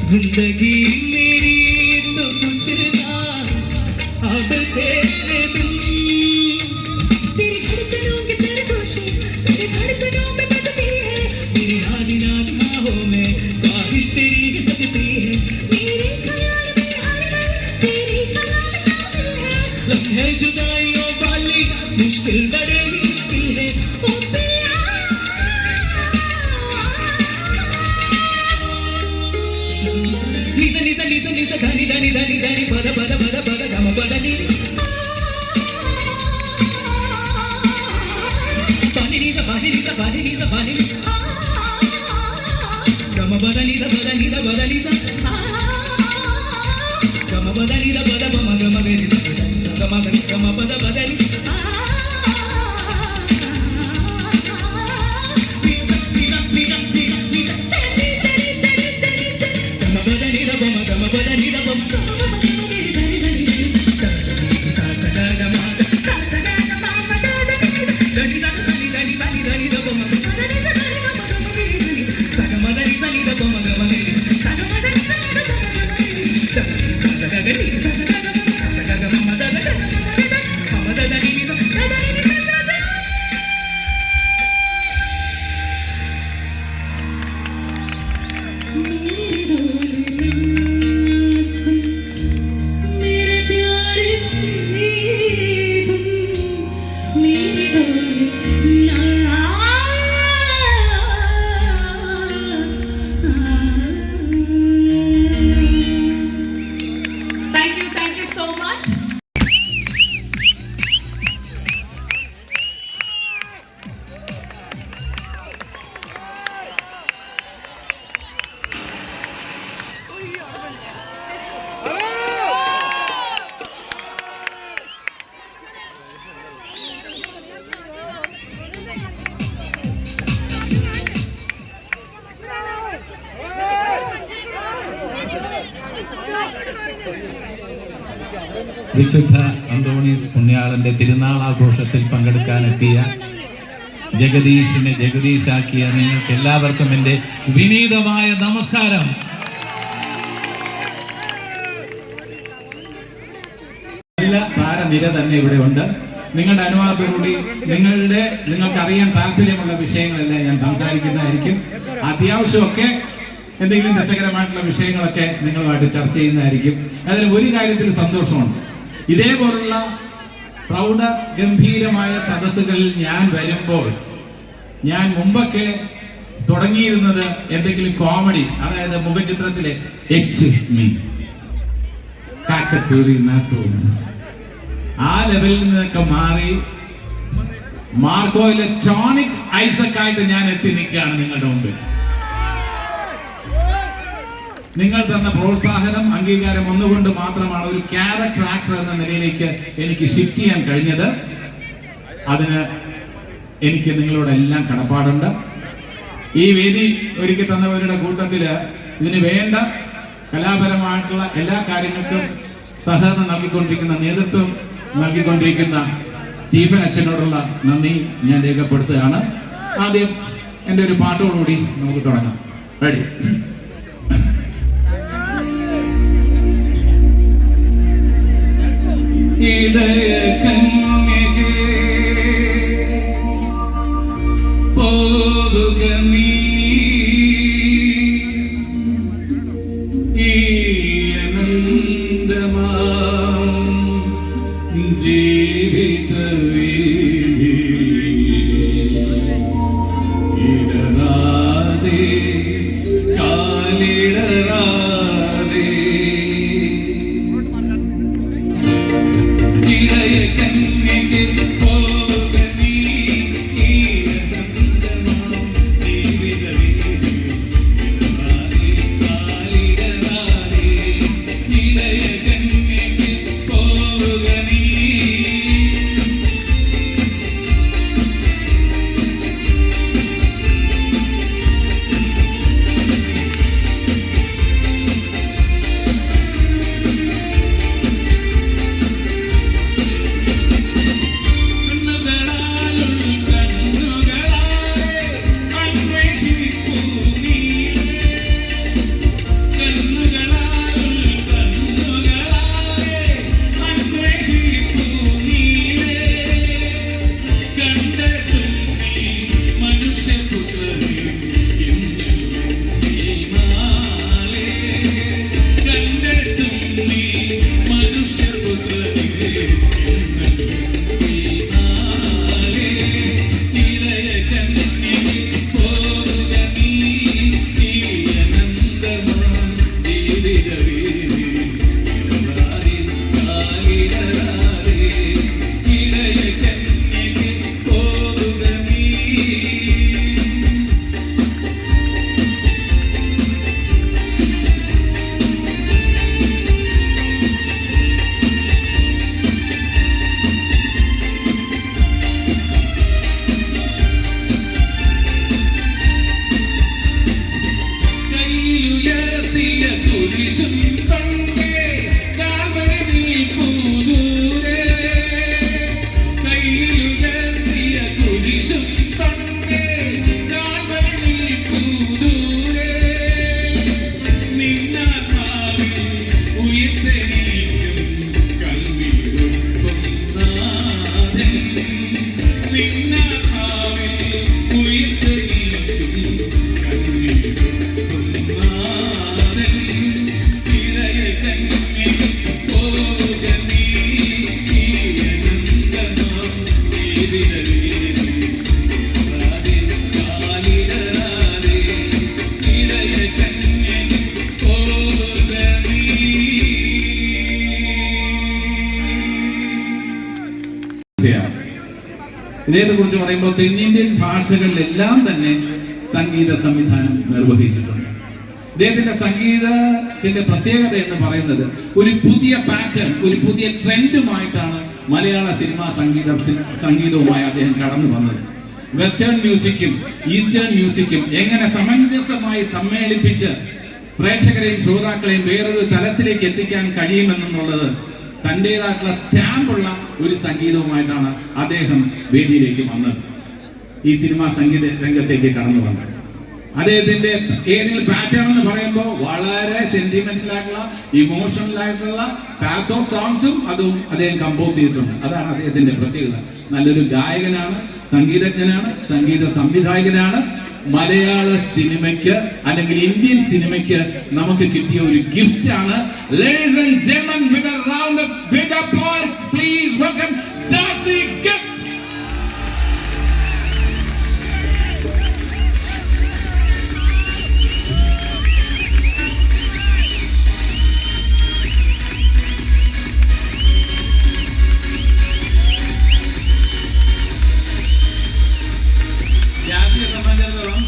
जिंदगी मेरी तो कुछ ना अब तेरे बिन तेरी धड़कनों के सरगोशी तेरे धड़कनों में बजती है मेरी आधी रात बाहों में ख्वाहिश तेरी सकती है मेरे ख्याल में हर पल तेरी ख्याल शामिल है लम्हे जुदाइयों वाली मुश्किल बड़े मुश्किल है ओ पिया निसा निसा धनी धनी धनी धनी पद पद पद पद गम पद नी पानी निसा पानी निसा पानी निसा पानी गम पद निसा पद निसा पद निसा गम पद निसा पद गम गम गे निसा गम गम पद पद निसा വിശുദ്ധ അന്തോണീസ് പുണ്യാളന്റെ തിരുനാളാഘോഷത്തിൽ പങ്കെടുക്കാനെത്തിയ ജഗദീഷിനെ ജഗദീഷാക്കിയ നിങ്ങൾക്ക് എല്ലാവർക്കും എൻ്റെ വിനീതമായ നമസ്കാരം. നല്ല താരനിര തന്നെ ഇവിടെ ഉണ്ട്. നിങ്ങളുടെ അനുവാദത്തോടുകൂടി നിങ്ങൾക്കറിയാൻ താല്പര്യമുള്ള വിഷയങ്ങളെല്ലാം ഞാൻ സംസാരിക്കുന്നതായിരിക്കും. അത്യാവശ്യമൊക്കെ എന്തെങ്കിലും രസകരമായിട്ടുള്ള വിഷയങ്ങളൊക്കെ നിങ്ങളുമായിട്ട് ചർച്ച ചെയ്യുന്നതായിരിക്കും. അതിന് ഒരു കാര്യത്തിൽ സന്തോഷമുണ്ട്. ഇതേപോലുള്ള പ്രൗഢ ഗംഭീരമായ സദസ്സുകളിൽ ഞാൻ വരുമ്പോൾ ഞാൻ മുമ്പൊക്കെ തുടങ്ങിയിരുന്നത് എന്തെങ്കിലും കോമഡി, അതായത് മുഖചിത്രത്തിലെ ആ ലെവലിൽ നിന്നൊക്കെ മാറി മാർക്കോയിലെ ടോണിക് ഐസക് ആയിട്ട് ഞാൻ എത്തി നിൽക്കുകയാണ് നിങ്ങളുടെ മുമ്പിൽ. നിങ്ങൾ തന്ന പ്രോത്സാഹനം, അംഗീകാരം ഒന്നുകൊണ്ട് മാത്രമാണ് ഒരു ക്യാരക്ടർ ആക്ടർ എന്ന നിലയിലേക്ക് എനിക്ക് ഷിഫ്റ്റ് ചെയ്യാൻ കഴിഞ്ഞത്. അതിന് എനിക്ക് നിങ്ങളോടെല്ലാം കടപ്പാടുണ്ട്. ഈ വേദി ഒരുക്കി തന്നവരുടെ കൂട്ടത്തില് ഇതിന് വേണ്ട കലാപരമായിട്ടുള്ള എല്ലാ കാര്യങ്ങൾക്കും സഹകരണം നൽകിക്കൊണ്ടിരിക്കുന്ന, നേതൃത്വം നൽകിക്കൊണ്ടിരിക്കുന്ന സ്റ്റീഫൻ അച്ഛനോടുള്ള നന്ദി ഞാൻ രേഖപ്പെടുത്തുകയാണ്. ആദ്യം എൻ്റെ ഒരു പാട്ടോടുകൂടി നമുക്ക് തുടങ്ങാം. റെഡി? ഇടയ കന്യകേ പോവുക നീ ഈ അനന്തമാം ജീവിത ഇടറാതെ കാലിടറാതെ ഇടയ കന്യകേ പോവുക നീ ഈ അനന്തമാം ജീവിത ഇടറാതെ കാലിടറാതെ ഇടയ കന്യകേ പോവുക നീ ഇദ്ദേഹത്തെ കുറിച്ച് പറയുമ്പോൾ തെന്നിന്ത്യൻ ഭാഷകളിലെല്ലാം തന്നെ സംഗീത സംവിധാനം നിർവഹിച്ചിട്ടുണ്ട്. ഇദ്ദേഹത്തിന്റെ സംഗീതത്തിന്റെ പ്രത്യേകത എന്ന് പറയുന്നത് ഒരു പുതിയ പാറ്റേൺ, ഒരു പുതിയ ട്രെൻഡുമായിട്ടാണ് മലയാള സിനിമാ സംഗീതവുമായി അദ്ദേഹം കടന്നു വന്നത്. വെസ്റ്റേൺ മ്യൂസിക്കും ഈസ്റ്റേൺ മ്യൂസിക്കും എങ്ങനെ സമഞ്ജസമായി സമ്മേളിപ്പിച്ച് പ്രേക്ഷകരെയും ശ്രോതാക്കളെയും വേറൊരു തലത്തിലേക്ക് എത്തിക്കാൻ കഴിയുമെന്നുള്ളത് തൻ്റെതായിട്ടുള്ള സ്റ്റാമ്പുള്ള ഒരു സംഗീതവുമായിട്ടാണ് അദ്ദേഹം വേദിയിലേക്ക് വന്നത്, ഈ സിനിമാ സംഗീത രംഗത്തേക്ക് കടന്നു വന്നത്. അദ്ദേഹത്തിന്റെ ഏതെങ്കിലും പാറ്റേൺ എന്ന് പറയുമ്പോൾ വളരെ സെന്റിമെന്റൽ ആയിട്ടുള്ള, ഇമോഷണൽ ആയിട്ടുള്ള പാത്തോ സോങ്സും അതും അദ്ദേഹം കമ്പോസ് ചെയ്തിട്ടുണ്ട്. അതാണ് അദ്ദേഹത്തിന്റെ പ്രത്യേകത. നല്ലൊരു ഗായകനാണ്, സംഗീതജ്ഞനാണ്, സംഗീത സംവിധായകനാണ്. മലയാള സിനിമയ്ക്ക് അല്ലെങ്കിൽ ഇന്ത്യൻ സിനിമയ്ക്ക് നമുക്ക് കിട്ടിയ ഒരു ഗിഫ്റ്റ് ആണ്. Ladies and gentlemen, with a round of big applause, please welcome Jazzy Gift. ജാസിയെ സംബന്ധിച്ചിടത്തോളം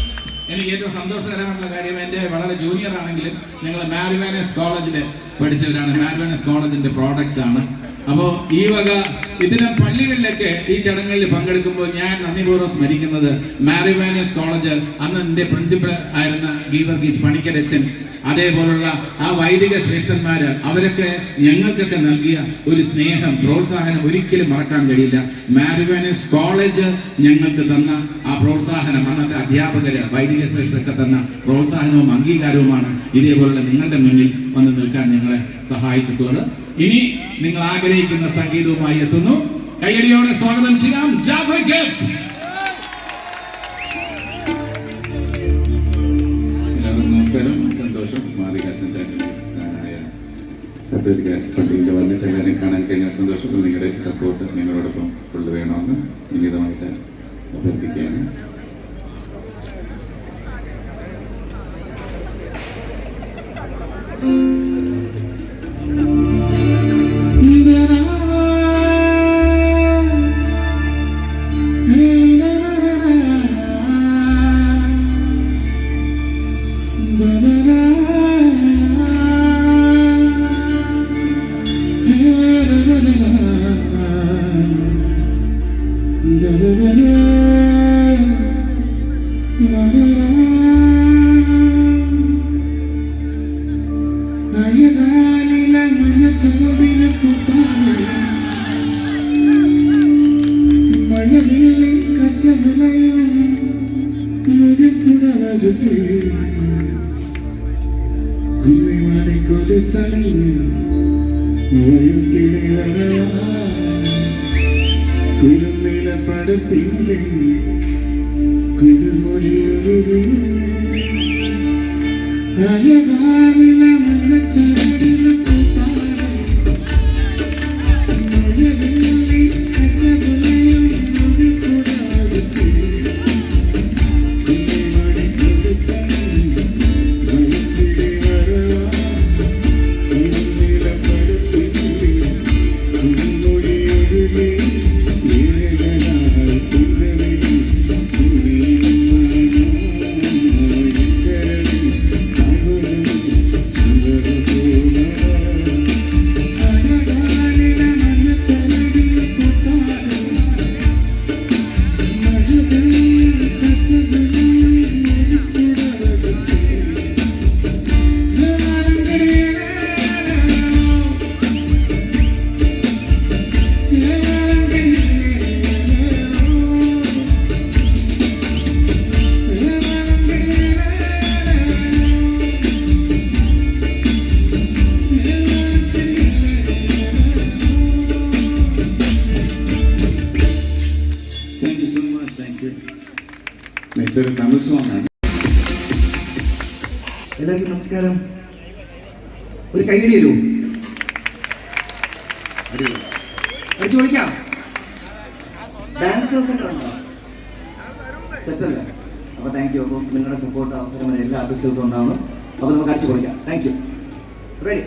എനിക്ക് എനിക്ക് ഏറ്റവും സന്തോഷകരമായിട്ടുള്ള കാര്യം, എൻ്റെ വളരെ ജൂനിയർ ആണെങ്കിലും ഞങ്ങൾ മാരിവാനസ് കോളേജിൽ പഠിച്ചവരാണ്. മാരിവാനസ് കോളേജിന്റെ പ്രോഡക്ട്സ് ആണ്. അപ്പോൾ ഈ വക ഇത്തരം പള്ളികളിലൊക്കെ ഈ ചടങ്ങുകളിൽ പങ്കെടുക്കുമ്പോൾ ഞാൻ നന്ദിപൂർവ്വം സ്മരിക്കുന്നത് മാരിവാനസ് കോളേജ്, അന്ന് എൻ്റെ പ്രിൻസിപ്പൽ ആയിരുന്ന ഗീവർഗീസ് പണിക്കരച്ചൻ, അതേപോലുള്ള ആ വൈദിക ശ്രേഷ്ഠന്മാര്, അവരൊക്കെ ഞങ്ങൾക്കൊക്കെ നൽകിയ ഒരു സ്നേഹം, പ്രോത്സാഹനം ഒരിക്കലും മറക്കാൻ കഴിയില്ല. മാരിവാനസ് കോളേജ് ഞങ്ങൾക്ക് തന്ന ആ പ്രോത്സാഹനം, അന്നത്തെ അധ്യാപകര്, വൈദിക ശ്രേഷ്ഠരൊക്കെ തന്ന പ്രോത്സാഹനവും അംഗീകാരവുമാണ് ഇതേപോലുള്ള നിങ്ങളുടെ മുന്നിൽ വന്ന് നിൽക്കാൻ ഞങ്ങളെ സഹായിച്ചിട്ടുള്ളത്. ഇനി നിങ്ങൾ ആഗ്രഹിക്കുന്ന സംഗീതവുമായി എത്തുന്നു. കൈയടിയോടെ സ്വാഗതം ചെയ്യാം ജാസ ഗിഫ്റ്റ്. എല്ലാവർക്കും നമസ്കാരം, സന്തോഷം. മാറിക സെന്റ് ആന്റണീസ് കത്തോലിക്ക പള്ളിയിൽ വന്നിട്ട് എല്ലാവരും കാണാൻ കഴിഞ്ഞ സന്തോഷം. നിങ്ങളുടെ സപ്പോർട്ട് ഞങ്ങളോടൊപ്പം ഫുള്ള് വേണമെന്ന് വിനീതമായിട്ട് അഭ്യർത്ഥിക്കുകയാണ്. എല്ലാവർക്കും നമസ്കാരം. ഒരു കൈയടി തരൂ, അടിച്ചു പൊളിക്കാം. ഡാൻസേഴ്സ് ഒക്കെ ഉണ്ടോ? സെറ്റല്ലേ? അപ്പോൾ താങ്ക് യു. അപ്പോൾ നിങ്ങളുടെ സപ്പോർട്ട് അവസരം എല്ലാ ആർട്ടിസ്റ്റുകൾക്കും ഉണ്ടാവണം. അപ്പോൾ നമുക്ക് അടിച്ചു പൊളിക്കാം. Thank you. Ready?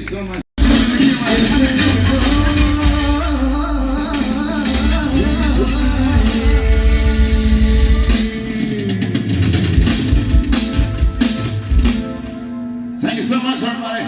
So much. Thank you so much, everybody.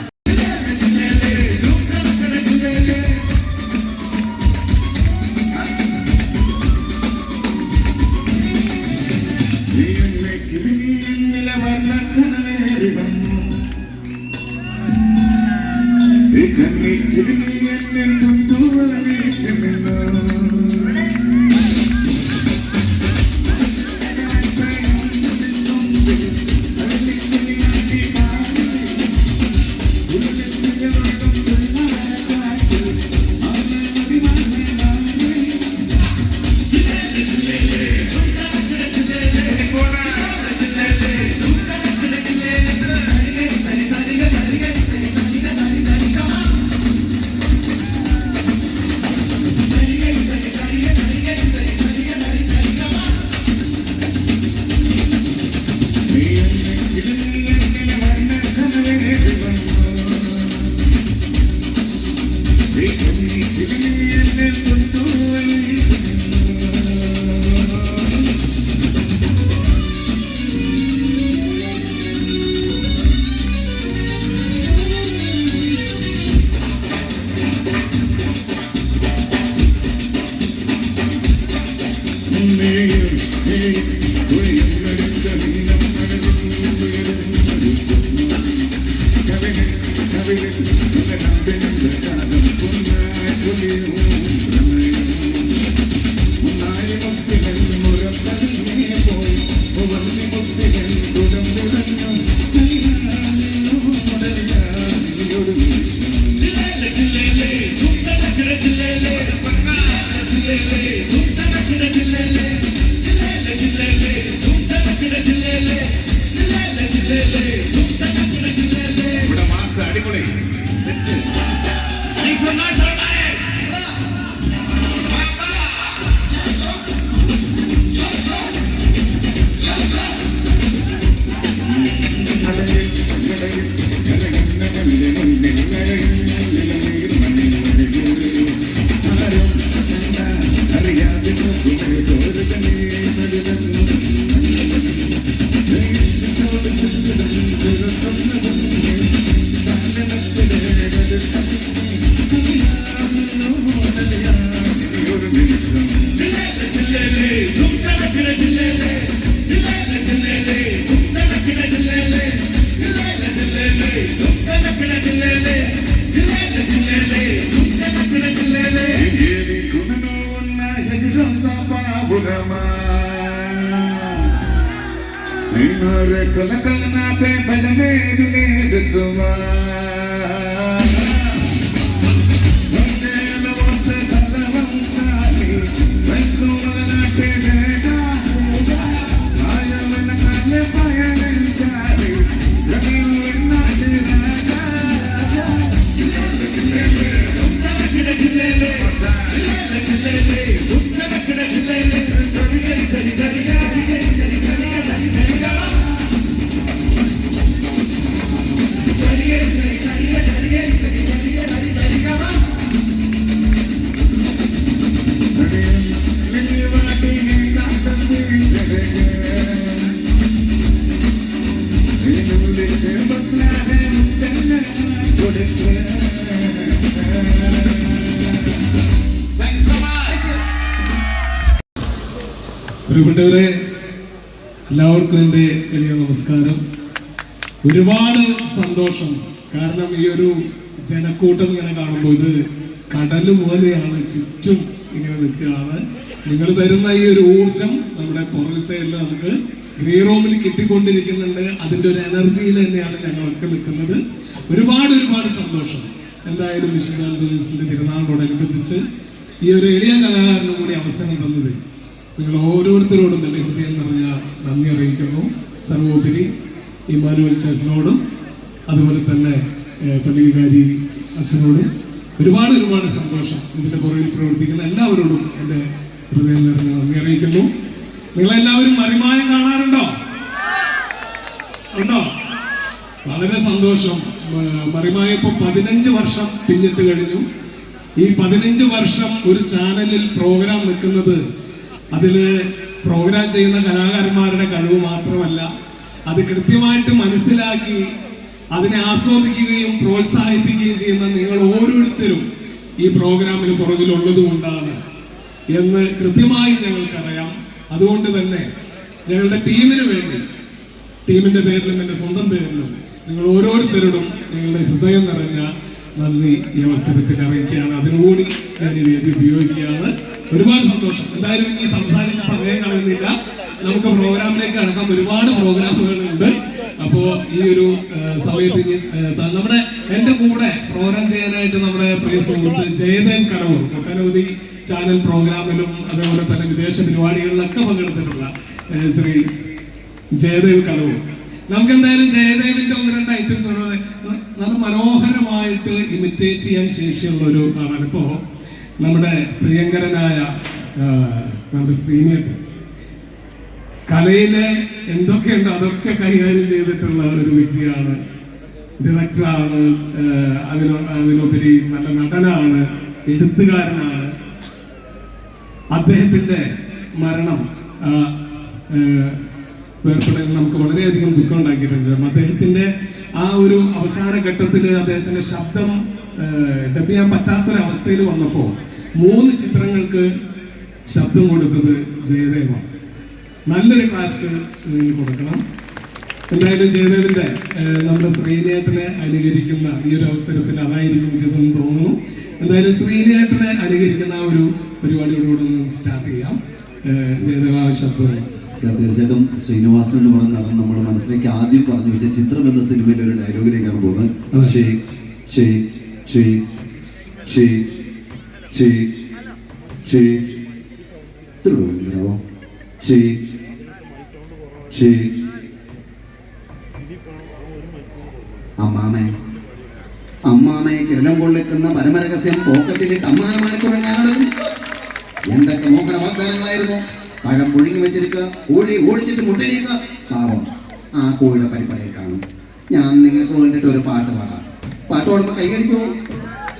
പ്രിയപ്പെട്ടവരെ, എല്ലാവർക്കും എൻ്റെ വലിയ നമസ്കാരം. ഒരുപാട് സന്തോഷം. കാരണം ഈ ഒരു ജനക്കൂട്ടം ഇങ്ങനെ കാണുമ്പോൾ ഇത് കടൽ പോലെയാണ്, ചുറ്റും ഇങ്ങനെ നിൽക്കുകയാണ്. നിങ്ങൾ തരുന്ന ഈ ഒരു ഊർജം നമ്മുടെ പുറകു സൈഡിൽ നമുക്ക് ഗ്രീ റൂമിൽ കിട്ടിക്കൊണ്ടിരിക്കുന്നുണ്ട്. അതിൻ്റെ ഒരു എനർജിയിൽ തന്നെയാണ് ഞങ്ങളൊക്കെ നിൽക്കുന്നത്. ഒരുപാട് സന്തോഷം. എന്തായാലും വിശുദ്ധാന്തോസിന്റെ തിരുനാളിനോടനുബന്ധിച്ച് ഈ ഒരു എളിയ കലാകാരനും കൂടി അവസരം തന്നത് നിങ്ങൾ ഓരോരുത്തരോടും എൻ്റെ ഹൃദയം നിറഞ്ഞ നന്ദി അറിയിക്കുന്നു. സർവോപരി ഇമ്മാനുവൽ ചേട്ടനോടും അതുപോലെ തന്നെ പള്ളി വികാരി അച്ഛനോടും ഒരുപാട് സന്തോഷം. ഇതിൻ്റെ പുറകിൽ പ്രവർത്തിക്കുന്ന എല്ലാവരോടും എൻ്റെ ഹൃദയം നിറഞ്ഞ നന്ദി അറിയിക്കുന്നു. നിങ്ങളെല്ലാവരും മറിമായം കാണാറുണ്ടോ? ഉണ്ടോ? വളരെ സന്തോഷം. മറിമായപ്പോൾ 15 വർഷം പിന്നിട്ട് കഴിഞ്ഞു. ഈ 15 വർഷം ഒരു ചാനലിൽ പ്രോഗ്രാം നിൽക്കുന്നത് അതിൽ പ്രോഗ്രാം ചെയ്യുന്ന കലാകാരന്മാരുടെ കഴിവ് മാത്രമല്ല, അത് കൃത്യമായിട്ട് മനസ്സിലാക്കി അതിനെ ആസ്വദിക്കുകയും പ്രോത്സാഹിപ്പിക്കുകയും ചെയ്യുന്ന നിങ്ങൾ ഓരോരുത്തരും ഈ പ്രോഗ്രാമിന് പുറകിലുള്ളത് കൊണ്ടാണ് എന്ന് കൃത്യമായി ഞങ്ങൾക്കറിയാം. അതുകൊണ്ട് തന്നെ ഞങ്ങളുടെ ടീമിന് വേണ്ടി, ടീമിന്റെ പേരിലും എൻ്റെ സ്വന്തം പേരിലും നിങ്ങൾ ഓരോരുത്തരോടും ഞങ്ങളുടെ ഹൃദയം നിറഞ്ഞ നന്ദി ഈ അവസരത്തിൽ അറിയിക്കുകയാണ്. അതിനുകൂടി ഞാൻ ഈ വേദി ഉപയോഗിക്കുകയാണ്. ഒരുപാട് സന്തോഷം. എന്തായാലും ഇനി സംസാരിച്ച സമയം കളയുന്നില്ല, നമുക്ക് പ്രോഗ്രാമിലേക്ക് കടക്കാം. ഒരുപാട് പ്രോഗ്രാമുകളുണ്ട്. അപ്പോ ഈ ഒരു സമയത്ത് ഇനി നമ്മുടെ എൻ്റെ കൂടെ പ്രോഗ്രാം ചെയ്യാനായിട്ട് നമ്മുടെ പ്രിയ സുഹൃത്ത് ജയദേവ് കടവൂർ ഒട്ടനവധി ചാനൽ പ്രോഗ്രാമിലും അതേപോലെ തന്നെ വിദേശ പരിപാടികളിലൊക്കെ പങ്കെടുത്തിട്ടുള്ള ശ്രീ ജയദേവ് കടവൂർ. നമുക്ക് എന്തായാലും ജയദേവിന്റെ 1-2 ഐറ്റംസ് ഉള്ളത് നല്ല മനോഹരമായിട്ട് ഇമിറ്റേറ്റ് ചെയ്യാൻ ശേഷിയുള്ള ഒരു ആളാണ്. ഇപ്പോ നമ്മുടെ പ്രിയങ്കരനായ നമ്മുടെ ശ്രീനേട്ടൻ കലയിലെ എന്തൊക്കെയുണ്ടോ അതൊക്കെ കൈകാര്യം ചെയ്തിട്ടുള്ള ഒരു വ്യക്തിയാണ്. ഡയറക്ടറാണ്, അതിനുപരി നല്ല നടനാണ്, എഴുത്തുകാരനാണ്. അദ്ദേഹത്തിന്റെ മരണം വേർപ്പെടൽ നമുക്ക് വളരെയധികം ദുഃഖം ഉണ്ടാക്കിയിട്ടുണ്ട്. അദ്ദേഹത്തിന്റെ ആ ഒരു അവസാന ഘട്ടത്തിൽ അദ്ദേഹത്തിന്റെ ശബ്ദം ഡബ് ചെയ്യാൻ പറ്റാത്തൊരവസ്ഥയിൽ വന്നപ്പോൾ 3 ചിത്രങ്ങൾക്ക് ശബ്ദം കൊടുത്തത് ജയദേവാണ്. നല്ലൊരു ക്ലാപ്സ് കൊടുക്കണം. എന്തായാലും ജയദേവിന്റെ നമ്മുടെ ശ്രീനേട്ടനെ അനുകരിക്കുന്ന ഈ ഒരു അവസരത്തിൽ അതായിരിക്കും ഉചിതം തോന്നുന്നു. എന്തായാലും ശ്രീനേട്ടനെ അനുകരിക്കുന്ന ആ ഒരു പരിപാടിയോടുകൂടെ ഒന്ന് സ്റ്റാർട്ട് ചെയ്യാം. ജയദേവ ശബ്ദം. തീർച്ചയായിട്ടും ശ്രീനിവാസൻ എന്ന് പറഞ്ഞ നടൻ നമ്മുടെ മനസ്സിലേക്ക് ആദ്യം പറഞ്ഞു വെച്ച ചിത്രം എന്ന സിനിമയിലെ ഒരു ഡയലോഗിലേക്കാണ് പോകുന്നത്. അമ്മാമയെ കിടലം കൊള്ളിക്കുന്ന പരമരഹസ്യം പോക്കറ്റിലിട്ട് അമ്മാനമാണിക്കുറങ്ങാണ്. എന്തൊക്കെ മോഹന വാഗ്ദാനങ്ങളായിരുന്നു. പഴം പുഴുങ്ങി വെച്ചിരിക്കുക, കോഴി ഓടിച്ചിട്ട് മുട്ടയിടുക. പാവം ആ കോഴിയുടെ പരിപാടിയിൽ കാണും. ഞാൻ നിങ്ങൾക്ക് വേണ്ടിയിട്ട് ഒരു പാട്ട് പാടാം. പാട്ട് പാടുമ്പോൾ കൈകടിക്കൂ.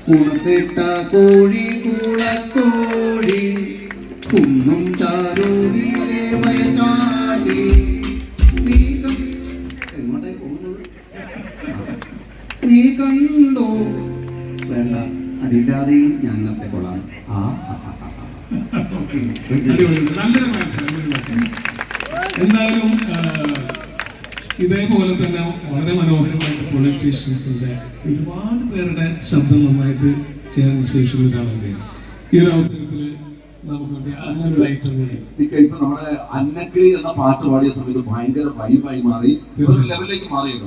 കുണത്തിട്ട കോഴി കൂളക്കോഴി കുന്നും ചാരോടിയിലെ വയനാടി. എങ്ങോട്ടായി പോകുന്നത്? നീ കണ്ടോ? വേണ്ട, അതില്ലാതെയും ഞാൻ നിർത്തിക്കൊള്ളാം. എന്തായാലും ഇതേപോലെ തന്നെ വളരെ മനോഹരമായിട്ട് പൊളിറ്റീഷ്യൻസിന്റെ ഒരുപാട് പേരുടെ ശബ്ദം നന്നായിട്ട് ചെയ്യാൻ ശേഷിക്കുന്നതാണ് ചെയ്യുന്നത്. ഈ ഒരു അവസരത്തിൽ നമുക്ക് അങ്ങനെ ഒരു ഐറ്റം കൂടി ഇപ്പൊ നമ്മുടെ അന്നക്കിളി എന്ന പാട്ട് പാടിയ സമയത്ത് ഭയങ്കര വൈബായി മാറി, ലെവലിലേക്ക് മാറിയല്ലോ.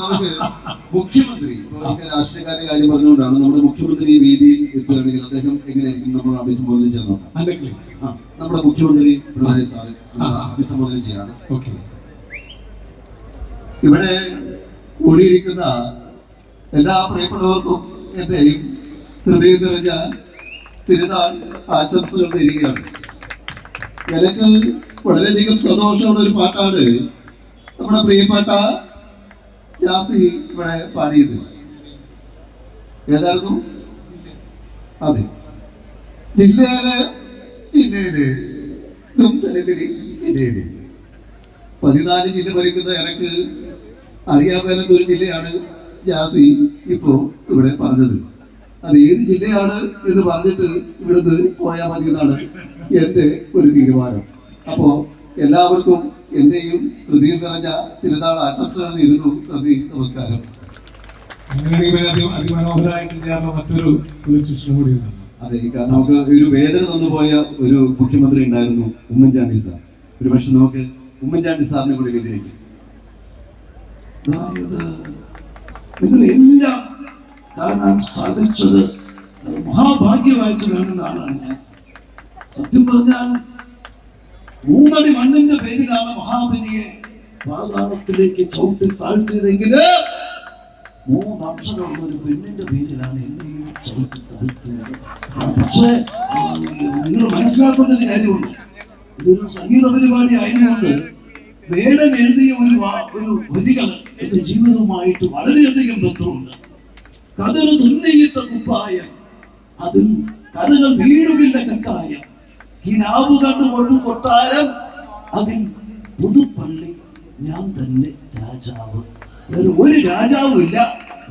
നമുക്ക് മുഖ്യമന്ത്രി രാഷ്ട്രീയക്കാരുടെ കാര്യം പറഞ്ഞുകൊണ്ടാണ് നമ്മുടെ മുഖ്യമന്ത്രി വേദിയിൽ എത്തുകയാണെങ്കിൽ അദ്ദേഹം എങ്ങനെയായിരിക്കും നമ്മൾ അഭിസംബോധന ചെയ്യാൻ നോക്കാം. നമ്മുടെ മുഖ്യമന്ത്രി പിണറായി സാറ് അഭിസംബോധന ചെയ്യാണ്. ഇവിടെ കൂടിയിരിക്കുന്ന എല്ലാ പ്രിയപ്പെട്ടവർക്കും എന്റെയും ഹൃദയം നിറഞ്ഞ തിരുനാൾ ആശംസകൾ നേരുകയാണ്. എനിക്ക് വളരെയധികം സന്തോഷമുള്ള ഒരു പാട്ടാണ് നമ്മുടെ പ്രിയപ്പെട്ട യാസി ഇവിടെ പാടിയത്. ഏതായിരുന്നു? അതെ, ജില്ലയില് 14 ജില്ല ഭരിക്കുന്ന എനിക്ക് അറിയാൻ മേലാത്ത ഒരു ജില്ലയാണ് ജാസി ഇപ്പോ ഇവിടെ പറഞ്ഞത്. അത് ഏത് ജില്ലയാണ് എന്ന് പറഞ്ഞിട്ട് ഇവിടുന്ന് പോയാൽ മതി എന്നാണ് എൻ്റെ ഒരു തീരുമാനം. അപ്പോ എല്ലാവർക്കും എന്റെയും ഹൃദയം നിറഞ്ഞ തിരുനാൾ ആശംസകൾ നേരുന്നു. നന്ദി, നമസ്കാരം. അതെ, നമുക്ക് ഒരു വേദന തന്നുപോയ ഒരു മുഖ്യമന്ത്രി ഉണ്ടായിരുന്നു, ഉമ്മൻചാണ്ടി സാർ. ഒരു പക്ഷെ നമുക്ക് ഉമ്മൻചാണ്ടി സാറിനെ കൂടി വേദിയിലേക്ക്. നിങ്ങൾ എല്ലാം കാണാൻ സാധിച്ചത് മഹാഭാഗ്യമായിട്ട് കാണുന്നതാണ് ഞാൻ. സത്യം പറഞ്ഞാൽ 3 അടി മണ്ണിന്റെ പേരിലാണ് മഹാബലിയെ പാതാളത്തിലേക്ക് ചവിട്ടി താഴ്ത്തിയതെങ്കിൽ 3 അക്ഷരമുള്ള ഒരു പെണ്ണിന്റെ പേരിലാണ് എന്നെയും ചവിട്ടി താഴ്ത്തിയത്. പക്ഷേ നിങ്ങൾ മനസ്സിലാക്കേണ്ട ഒരു കാര്യമുണ്ട്, ഇതൊരു സംഗീത പരിപാടി ആയതുകൊണ്ട് വേടൻ എഴുതിയ ഒരു വരികൾ എന്റെ ജീവിതവുമായിട്ട് വളരെയധികം ബന്ധമുണ്ട്. കതിര് തുന്നിയിട്ട കുപ്പായം, അതിൽ കരകൾ വീഴുകില്ല കട്ടായം, കിനാവ് കണ്ടുകൊണ്ടു കൊട്ടാരം, അതിൽ പുതുപ്പള്ളി ഞാൻ തന്നെ രാജാവ്. വേറെ ഒരു രാജാവും ഇല്ല,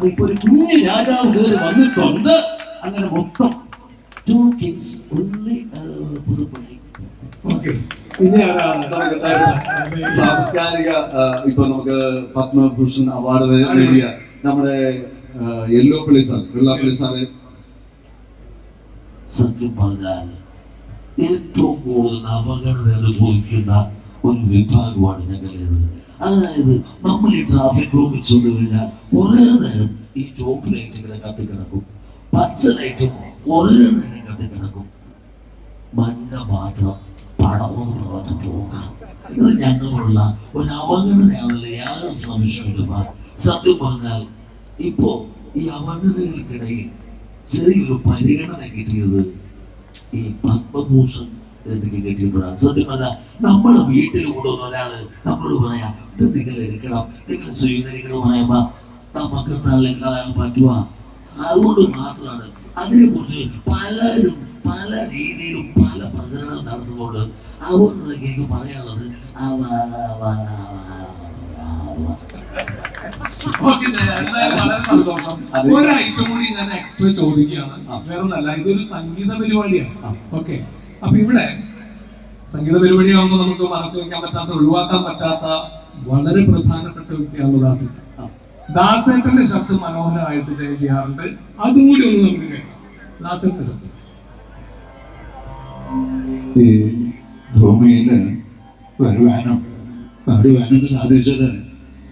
ഇപ്പൊ ഒരു കുഞ്ഞു രാജാവ് കയറി വന്നിട്ടുണ്ട്. അങ്ങനെ മൊത്തം 2 kings only പുതുപ്പള്ളി. ഓക്കെ, ഇനി ആരാണ്? സാംസ്കാരിക ഇപ്പൊ നമുക്ക് പത്മഭൂഷൺ അവാർഡ് നേടിയ നമ്മുടെ വെള്ളാപ്പള്ളി സാറ്. സത്യം പറഞ്ഞാൽ ഏറ്റവും കൂടുതൽ അപകടം അനുഭവിക്കുന്ന ഒരു വിഭാഗമാണ് ഞങ്ങളുടേത്. അതായത് നമ്മൾ ഈ ട്രാഫിക് റൂമിൽ ചെന്ന് കഴിഞ്ഞാൽ കുറെ നേരം ഈ ചോപ്പ് ലൈറ്റ് ഇങ്ങനെ കത്തി കിടക്കും, പച്ച ലൈറ്റും കുറെ നേരം കത്തി കിടക്കും, മഞ്ഞ മാത്രം പടമെന്ന് പറഞ്ഞ് പോകാം. ഇത് ഞങ്ങളുള്ള ഒരു അവഗണനയാണല്ലോ, യാതൊരു സംശയമില്ല. സത്യം പറഞ്ഞാൽ ഇപ്പോ ഈ അവഗണനകൾക്കിടയിൽ ചെറിയൊരു പരിഗണന കിട്ടിയത് ഈ പത്മഭൂഷൺ എനിക്ക് കിട്ടിയപ്പോഴാണ്. സത്യം പറഞ്ഞാൽ നമ്മുടെ വീട്ടിൽ കൊണ്ടുവന്ന ഒരാള് നമ്മളോട് പറയാ ഇത് നിങ്ങൾ എടുക്കണം, നിങ്ങൾ സ്വീകരിക്കണം പറയുമ്പോ നമുക്ക് തള്ളി കളയാൻ പറ്റുക. അതുകൊണ്ട് മാത്രമാണ് അതിനെ കുറിച്ച് പലരും പല രീതിയിലും പല പ്രചരണം നടത്തുന്നുണ്ട്. അതുകൊണ്ട് എനിക്ക് പറയാനുള്ളത് വളരെ സന്തോഷം. ഒരു ഐറ്റം കൂടി ഞാൻ എക്സ്ട്രാ ചോദിക്കുകയാണ്, വേറൊന്നല്ല, ഇതൊരു സംഗീത പരിപാടിയാണ്. ഓക്കെ, അപ്പൊ ഇവിടെ സംഗീത പരിപാടിയാകുമ്പോൾ നമുക്ക് മറച്ചു വെക്കാൻ പറ്റാത്ത, ഒഴിവാക്കാൻ പറ്റാത്ത വളരെ പ്രധാനപ്പെട്ട വ്യക്തിയാണ് ദാസേട്ടൻ. ദാസേട്ടന്റെ ശബ്ദം മനോഹരമായിട്ട് ചെയ്യാറുണ്ട്. അതും കൂടി ഒന്ന് നമുക്ക് കേൾക്കാം. ദാസേട്ടന്റെ ശബ്ദം. ഈ ഭൂമിയില് വരുവാനും പാടുവാനും സാധിച്ചത്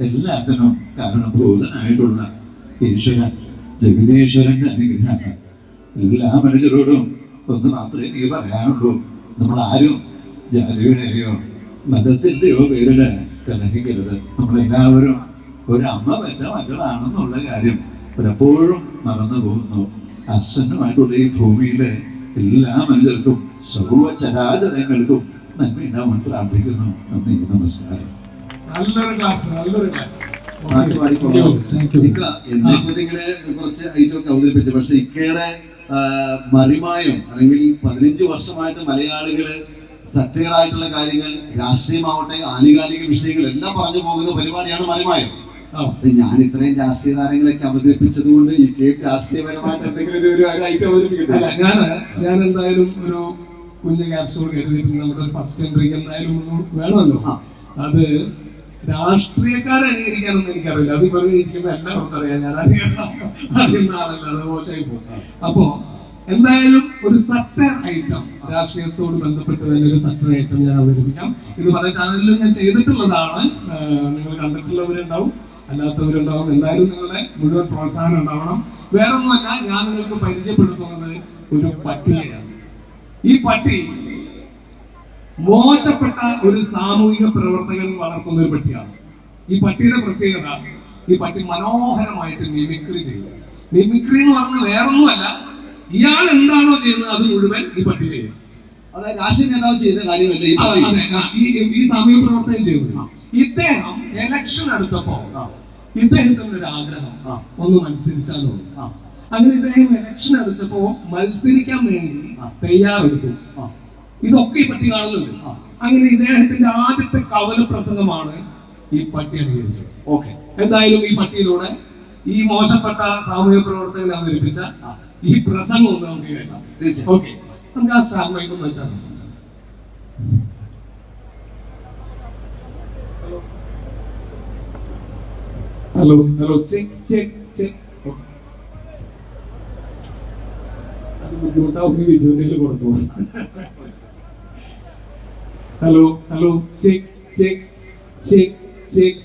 എല്ലാത്തിനും കാരണഭൂതനായിട്ടുള്ള ഈശ്വരൻ, ജഗദീശ്വരന്റെ അനുഗ്രഹമാണ്. എല്ലാ മനുഷ്യരോടും ഒന്ന് മാത്രമേ എനിക്ക് പറയാനുള്ളൂ, നമ്മൾ ആരും ജാതിയുടെയോ മതത്തിന്റെയോ പേരില് കലഹിക്കരുത്. നമ്മളെല്ലാവരും ഒരമ്മ പെറ്റ മക്കളാണെന്നുള്ള കാര്യം പലപ്പോഴും മറന്നു പോകുന്നു. അസന്നമായിട്ടുള്ള ഈ ഭൂമിയിലെ എല്ലാ മനുഷ്യർക്കും സർവ്വചരാചരങ്ങൾക്കും നന്മ പ്രാർത്ഥിക്കുന്നു. നന്ദി, നമസ്കാരം. നല്ലൊരു ക്ലാസ്, നല്ലൊരു ക്ലാസ്. എന്നെക്കുറിച്ചിങ്ങനെ കുറച്ച് ഐറ്റമൊക്കെ അവതരിപ്പിച്ചു. പക്ഷെ ഇക്കയുടെ മറിമായം അല്ലെങ്കിൽ 15 വർഷമായിട്ട് മലയാളികള് സത്യങ്ങളായിട്ടുള്ള കാര്യങ്ങൾ, രാഷ്ട്രീയമാവട്ടെ ആനുകാലിക വിഷയങ്ങൾ എല്ലാം പറഞ്ഞു പോകുന്ന പരിപാടിയാണ് മറിമായം. ഞാൻ ഇത്രയും രാഷ്ട്രീയ താരങ്ങളൊക്കെ അവതരിപ്പിച്ചത് കൊണ്ട് ഈ കേക്ക് രാഷ്ട്രീയപരമായിട്ട് എന്തെങ്കിലും ഒരു ഐറ്റം അവതരിപ്പിക്കട്ടെ. ഞാൻ എന്തായാലും ഒരു കുഞ്ഞു ക്യാപ്സൂൾ കരുതിയിട്ടുണ്ട്. നമ്മുടെ ഫസ്റ്റ് എൻട്രിക്ക് എന്തായാലും വേണമല്ലോ. അത് രാഷ്ട്രീയക്കാരെ അനുകരിക്കാനൊന്നും എനിക്കറിയില്ല, അത് ഇവർ ഇരിക്കുമ്പോൾ എല്ലാവർക്കും അറിയാം, ഞാൻ അറിയുന്ന ആളല്ല, അത് മോശമായി പോകും. അപ്പോ എന്തായാലും ഒരു സറ്റർ ഐറ്റം, രാഷ്ട്രീയത്തോട് ബന്ധപ്പെട്ട് തന്നെ ഒരു സറ്റർ ഐറ്റം ഞാൻ അവതരിപ്പിക്കാം. ഇത് പല ചാനലിലും ഞാൻ ചെയ്തിട്ടുള്ളതാണ്, നിങ്ങൾ കണ്ടിട്ടുള്ളവരുണ്ടാവും, അല്ലാത്തവരുണ്ടാവും. എന്തായാലും നിങ്ങളുടെ മുഴുവൻ പ്രോത്സാഹനം ഉണ്ടാവണം. വേറൊന്നുമല്ല, ഞാൻ നിങ്ങൾക്ക് പരിചയപ്പെടുത്തുന്നത് ഒരു പട്ടിയെയാണ്. ഈ പട്ടി മോശപ്പെട്ട ഒരു സാമൂഹിക പ്രവർത്തകൻ വളർത്തുന്ന ഒരു പട്ടിയാണ്. ഈ പട്ടിയുടെ പ്രത്യേകത, ഈ പട്ടി മനോഹരമായിട്ട് മിമിക്രി ചെയ്യും. മിമിക്രി എന്ന് പറഞ്ഞാൽ വേറൊന്നുമല്ല, ഇയാൾ എന്താണോ ചെയ്യുന്നത് അത് മുഴുവൻ ഈ പട്ടി ചെയ്യും. അതായത് രാഷ്ട്രീയ നേതാവ് ചെയ്യുന്ന കാര്യമല്ല ഈ സാമൂഹിക പ്രവർത്തനം ചെയ്യുന്നത്. ഇദ്ദേഹം എലക്ഷൻ എടുത്തപ്പോ ഇദ്ദേഹത്തിന്റെ ഒരു ആഗ്രഹം ഒന്ന് മത്സരിച്ചാലോ. അങ്ങനെ ഇദ്ദേഹം എലക്ഷൻ എടുത്തപ്പോ മത്സരിക്കാൻ വേണ്ടി തയ്യാറെടുത്തു. ഇതൊക്കെ ഈ പട്ടി കാണുന്നുണ്ട്. അങ്ങനെ ഇദ്ദേഹത്തിന്റെ ആദ്യത്തെ കവല പ്രസംഗമാണ് ഈ പട്ടി അനുകരിച്ചത്. ഓക്കെ, എന്തായാലും ഈ പട്ടിയിലൂടെ ഈ മോശപ്പെട്ട സാമൂഹിക പ്രവർത്തകൻ അവതരിപ്പിച്ച ഈ പ്രസംഗം ഒന്ന് നമുക്ക് കേൾക്കാം. ഓക്കെ, നമുക്ക് ആ സ്റ്റാർ മൈക്ക് ഒന്ന് വെച്ചാൽ. Hello hello, check check check. അത് ബുദ്ധിമുട്ടാവും, വിജുവിന്റെ കൊടുത്തു. Hello hello, check check check check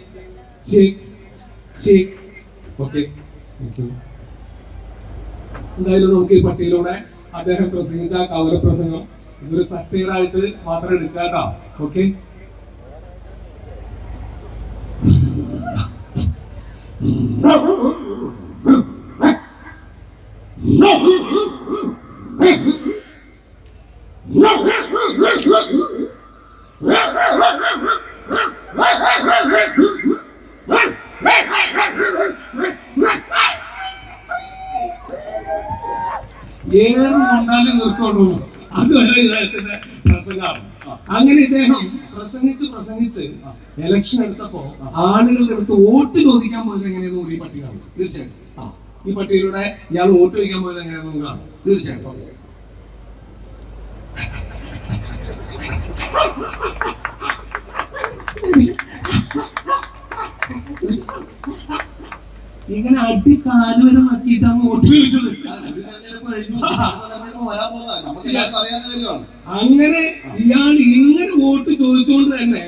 check check. Okay, thank U. എന്തായാലും നമുക്ക് ഈ പട്ടിയിലൂടെ അദ്ദേഹം പ്രസംഗിച്ച ആ കവല പ്രസംഗം ഇതൊരു സറ്റയറായിട്ട് മാത്രം എടുക്കുക കേട്ടോ. ഓക്കെ, ഏറ് കൊണ്ടാലും നിർത്തുള്ളൂ. അതുവരെ ഇദ്ദേഹത്തിന്റെ പ്രസംഗമാണ്. അങ്ങനെ ഇദ്ദേഹം പ്രസംഗിച്ച് ഇലക്ഷൻ എടുത്തപ്പോ ആളുകളുടെ അടുത്ത് വോട്ട് ചോദിക്കാൻ പോയത് എങ്ങനെയെന്ന് കൂടി ഈ പട്ടി കാണും. തീർച്ചയായിട്ടും ഈ പട്ടിയിലൂടെ ഇയാൾ വോട്ട് ചോദിക്കാൻ പോയത് എങ്ങനെയാണെന്ന് കാണും. തീർച്ചയായിട്ടും ഇങ്ങനെ അടിക്കാലുവരെ നോക്കിയിട്ടാണ് വോട്ട് ചോദിച്ചത്. അങ്ങനെ ഇയാൾ ഇങ്ങനെ വോട്ട് ചോദിച്ചുകൊണ്ട് തന്നെ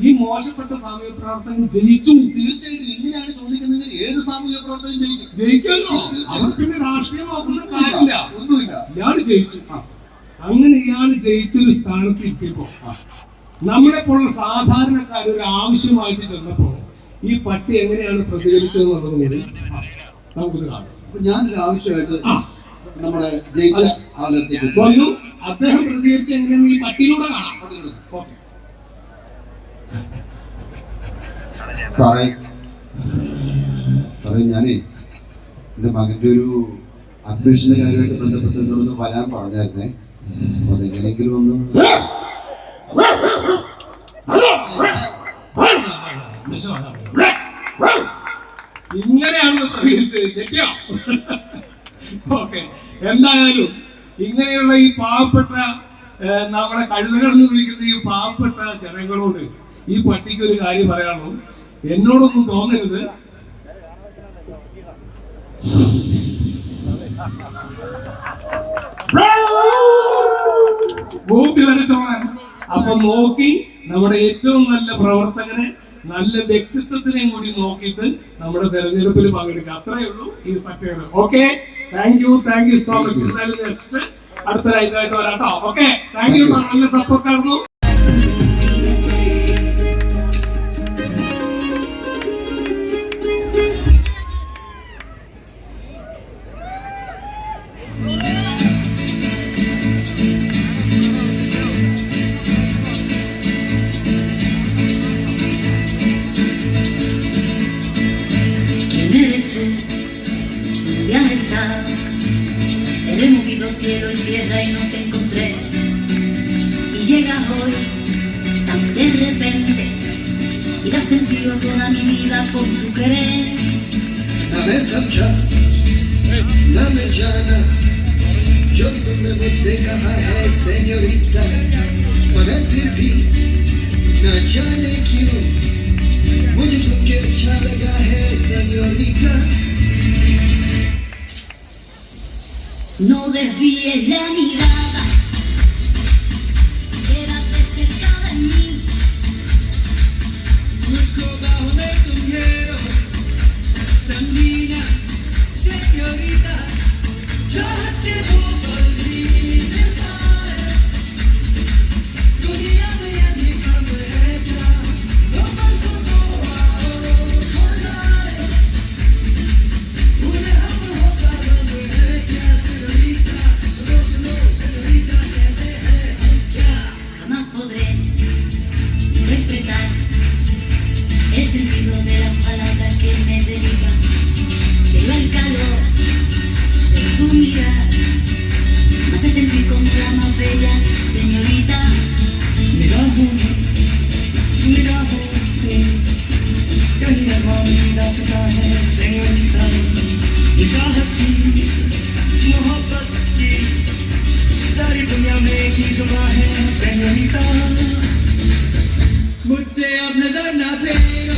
ഈ മോശപ്പെട്ട സാമൂഹ്യ പ്രവർത്തകൻ ജയിച്ചു. തീർച്ചയായിട്ടും ഇങ്ങനെയാണ് ചോദിക്കുന്നതെങ്കിൽ ഏത് സാമൂഹ്യ പ്രവർത്തനം ജയിക്കുമല്ലോ. അവർ പിന്നെ രാഷ്ട്രീയം നോക്കുന്ന കാര്യമില്ല, ഒന്നുമില്ല. ഇയാള് ജയിച്ചു. അങ്ങനെ ഇയാള് ജയിച്ചൊരു സ്ഥാനത്ത് ഇരിക്കുമ്പോ നമ്മളെപ്പോലുള്ള സാധാരണക്കാർ ഒരു ആവശ്യമായിട്ട് ചെന്നപ്പോ ഈ പട്ടി എങ്ങനെയാണ് പ്രതികരിച്ചതെന്നുള്ളത് കൂടി നമുക്കിത് കാണാം. ഞാനൊരു ആവശ്യമായിട്ട് നമ്മുടെ ജയിച്ച ആളുടെ വന്നു, അദ്ദേഹം പ്രതികരിച്ച് എങ്ങനെയാന്ന് ഈ പട്ടിയിലൂടെ കാണാം. ഓക്കെ. സാറേ ഞാനേ എൻ്റെ മകൻ്റെ ഒരു അഡ്മിഷൻ്റെ കാര്യമായിട്ട് ബന്ധപ്പെട്ട് എന്നോടൊന്ന് വരാൻ പറഞ്ഞായിരുന്നേ. അപ്പൊ അതെങ്ങനെയെങ്കിലും ഒന്ന് ഇങ്ങനെയാണ് പ്രതികരിച്ചത്. ഓക്കെ, എന്തായാലും ഇങ്ങനെയുള്ള ഈ പാവപ്പെട്ട നമ്മളെ കഴുതകൾ എന്ന് വിളിക്കുന്ന ഈ പാവപ്പെട്ട ജനങ്ങളോട് ഈ പട്ടിക്ക് ഒരു കാര്യം പറയാനുള്ളൂ. എന്നോടൊന്നും തോന്നരുത്, ഗോപി വരച്ചോളാൻ. അപ്പൊ നോക്കി നമ്മുടെ ഏറ്റവും നല്ല പ്രവർത്തകനെ, നല്ല വ്യക്തിത്വത്തിനെയും കൂടി നോക്കിയിട്ട് നമ്മുടെ തെരഞ്ഞെടുപ്പിൽ പങ്കെടുക്കുക. അത്രയേ ഉള്ളൂ ഈ സത്യം. Okay, thank you so much. എന്തായാലും നെക്സ്റ്റ് അടുത്ത ലൈനായിട്ട് വരാട്ടോ. Okay, thank you. നല്ല സപ്പോർട്ടായിരുന്നു. He movido cielo y tierra y no te encontré. Y llegas hoy tan de repente y das sentido a toda mi vida con tu querer. हमें समझा न मैं जाना जो भी तुमने मुझसे कहा है सेñorita, मगर फिर भी न जाने क्यों मुझे सुन के अच्छा लगा है señorita. No desvíes la mirada, quédate cerca de mí. मुझको बाहों में तुम घेरो समझीना señorita, चाहत के वो पल भी मिलता है दुनिया में यही कम है क्या वो पल को तो आओ खो जाए उन्हें हम होता रंग है क्या señorita, सुनो सुनो señorita कहते हैं हम क्या. Jamás podré respetar el sentido de las palabras que me derivan, pero el calor de tu mirar me hace sentir como la más bella señorita. निगाहों से कहीं अरमानिदा सता है señorita, निगाह की मोहब्बत की सारी दुनिया में ही जुबां है señorita. मुझसे अब नजर ना फेरो,